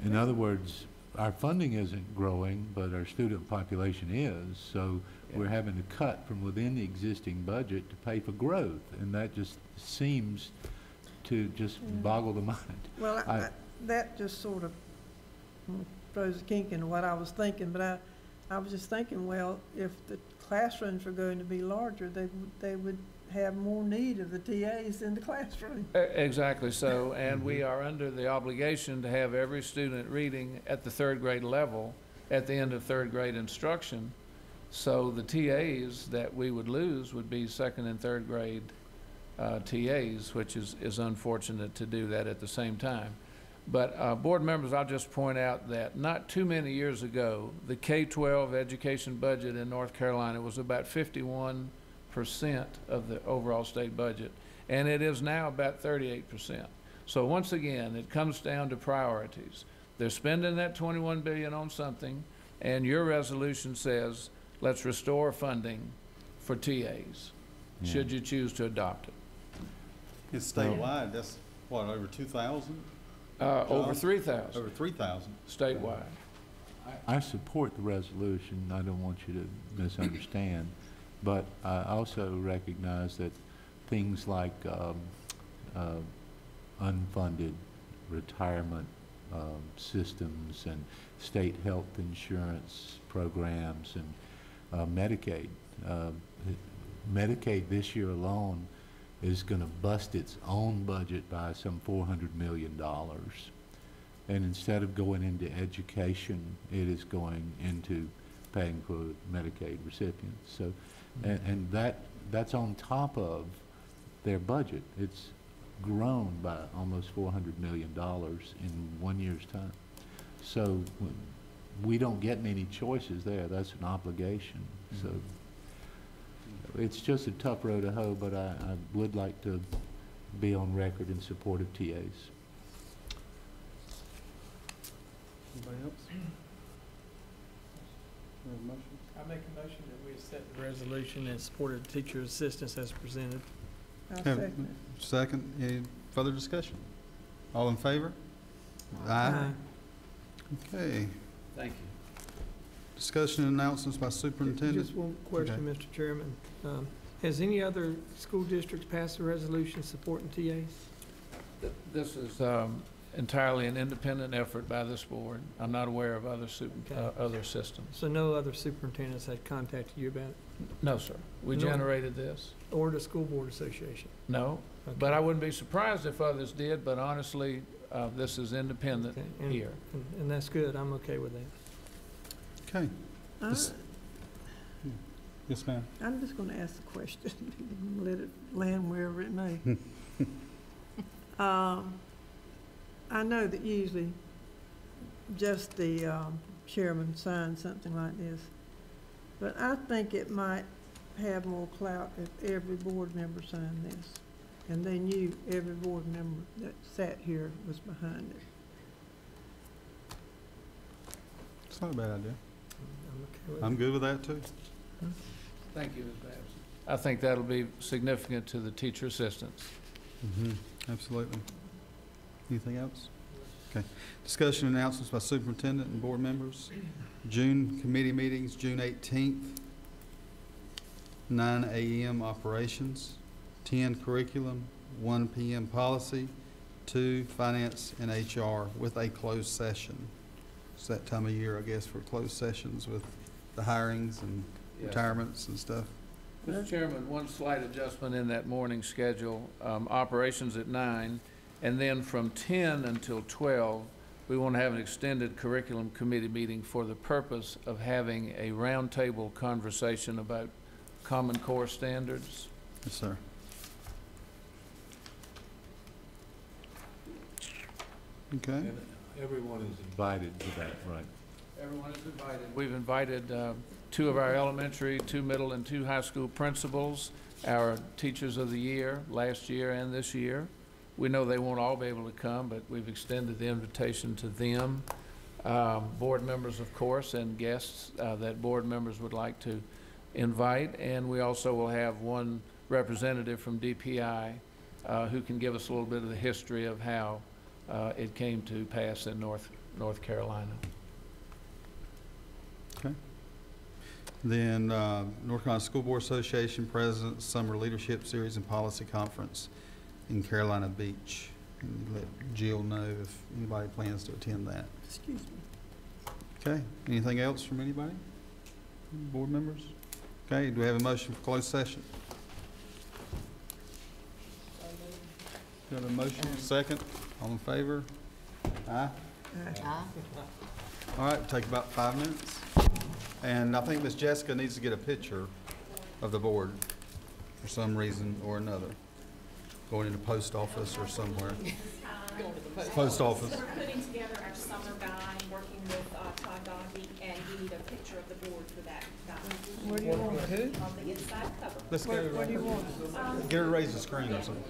In other words, our funding isn't growing, but our student population is, so we're having to cut from within the existing budget to pay for growth, and that just seems to just boggle the mind. Well, that just sort of throws a kink into what I was thinking, but I was just thinking, well, if the classrooms are going to be larger, they would have more need of the TAs in the classroom. Exactly so, and we are under the obligation to have every student reading at the 3rd grade level at the end of 3rd grade instruction. So the TAs that we would lose would be 2nd and 3rd grade TAs, which is unfortunate to do that at the same time. But board members, I'll just point out that not too many years ago, the K-12 education budget in North Carolina was about 51% of the overall state budget, and it is now about 38%. So once again, it comes down to priorities. They're spending that $21 billion on something, and your resolution says, let's restore funding for TAs, should you choose to adopt it. It's statewide, that's what, over 2,000? Over 3,000. Over 3,000. Statewide. I support the resolution. I don't want you to misunderstand. But I also recognize that things like unfunded retirement systems and state health insurance programs and Medicaid. Medicaid this year alone is going to bust its own budget by some $400 million. And instead of going into education, it is going into paying for Medicaid recipients. So, and that's on top of their budget. It's grown by almost $400 million in 1 year's time. So we don't get many choices there. That's an obligation. So it's just a tough road to hoe, but I would like to be on record in support of TAs. Anybody else? I make a motion that we accept the resolution in support of teacher assistance as presented. I'll second it. Second, any further discussion? All in favor? Aye. Okay. Thank you. Discussion and announcements by superintendent. Just one question, Mr. Chairman. Has any other school districts passed a resolution supporting TAs? This is entirely an independent effort by this board. I'm not aware of other other systems. So no other superintendents had contacted you about it? No, sir. We generated this. Or the school board association? No, but I wouldn't be surprised if others did, but honestly, this is independent here. And that's good. I'm okay with that. Okay. Yes, ma'am. I'm just going to ask the question, let it land wherever it may. I know that usually just the chairman signs something like this, but I think it might have more clout if every board member signed this, and they knew every board member that sat here was behind it. It's not a bad idea. I'm okay with I'm good with that too. Thank you, Ms. Babson. I think that'll be significant to the teacher assistants. Absolutely. Anything else? Okay. Discussion announcements by superintendent and board members. June committee meetings, June 18th, 9 a.m. operations, 10 curriculum, 1 p.m. policy, 2 finance and HR with a closed session. It's that time of year, I guess, for closed sessions with the hirings and retirements and stuff. Mr. Chairman, one slight adjustment in that morning schedule, operations at 9, and then from 10 until 12, we want to have an extended curriculum committee meeting for the purpose of having a roundtable conversation about Common Core standards. Yes, sir. Okay. And everyone is invited to that, right? Everyone is invited. We've invited 2 of our elementary, 2 middle, and 2 high school principals, our teachers of the year, last year and this year. We know they won't all be able to come, but we've extended the invitation to them. Board members, of course, and guests that board members would like to invite. And we also will have one representative from DPI who can give us a little bit of the history of how it came to pass in North Carolina. Okay. Then North Carolina School Board Association President's Summer Leadership Series and Policy Conference in Carolina Beach. And let Jill know if anybody plans to attend that. Excuse me. Okay, anything else from anybody? Board members? Okay, do we have a motion for closed session? Do we have a motion? Second? All in favor? Aye? All right, take about 5 minutes. And I think Miss Jessica needs to get a picture of the board for some reason or another. Going into post office or somewhere. Post office. We're putting together our summer guide, working with Todd Doggy, and we need a picture of the board for that guide. Where do you want it? On the inside cover. Let's go. What do you want? Get her to raise the screen or something.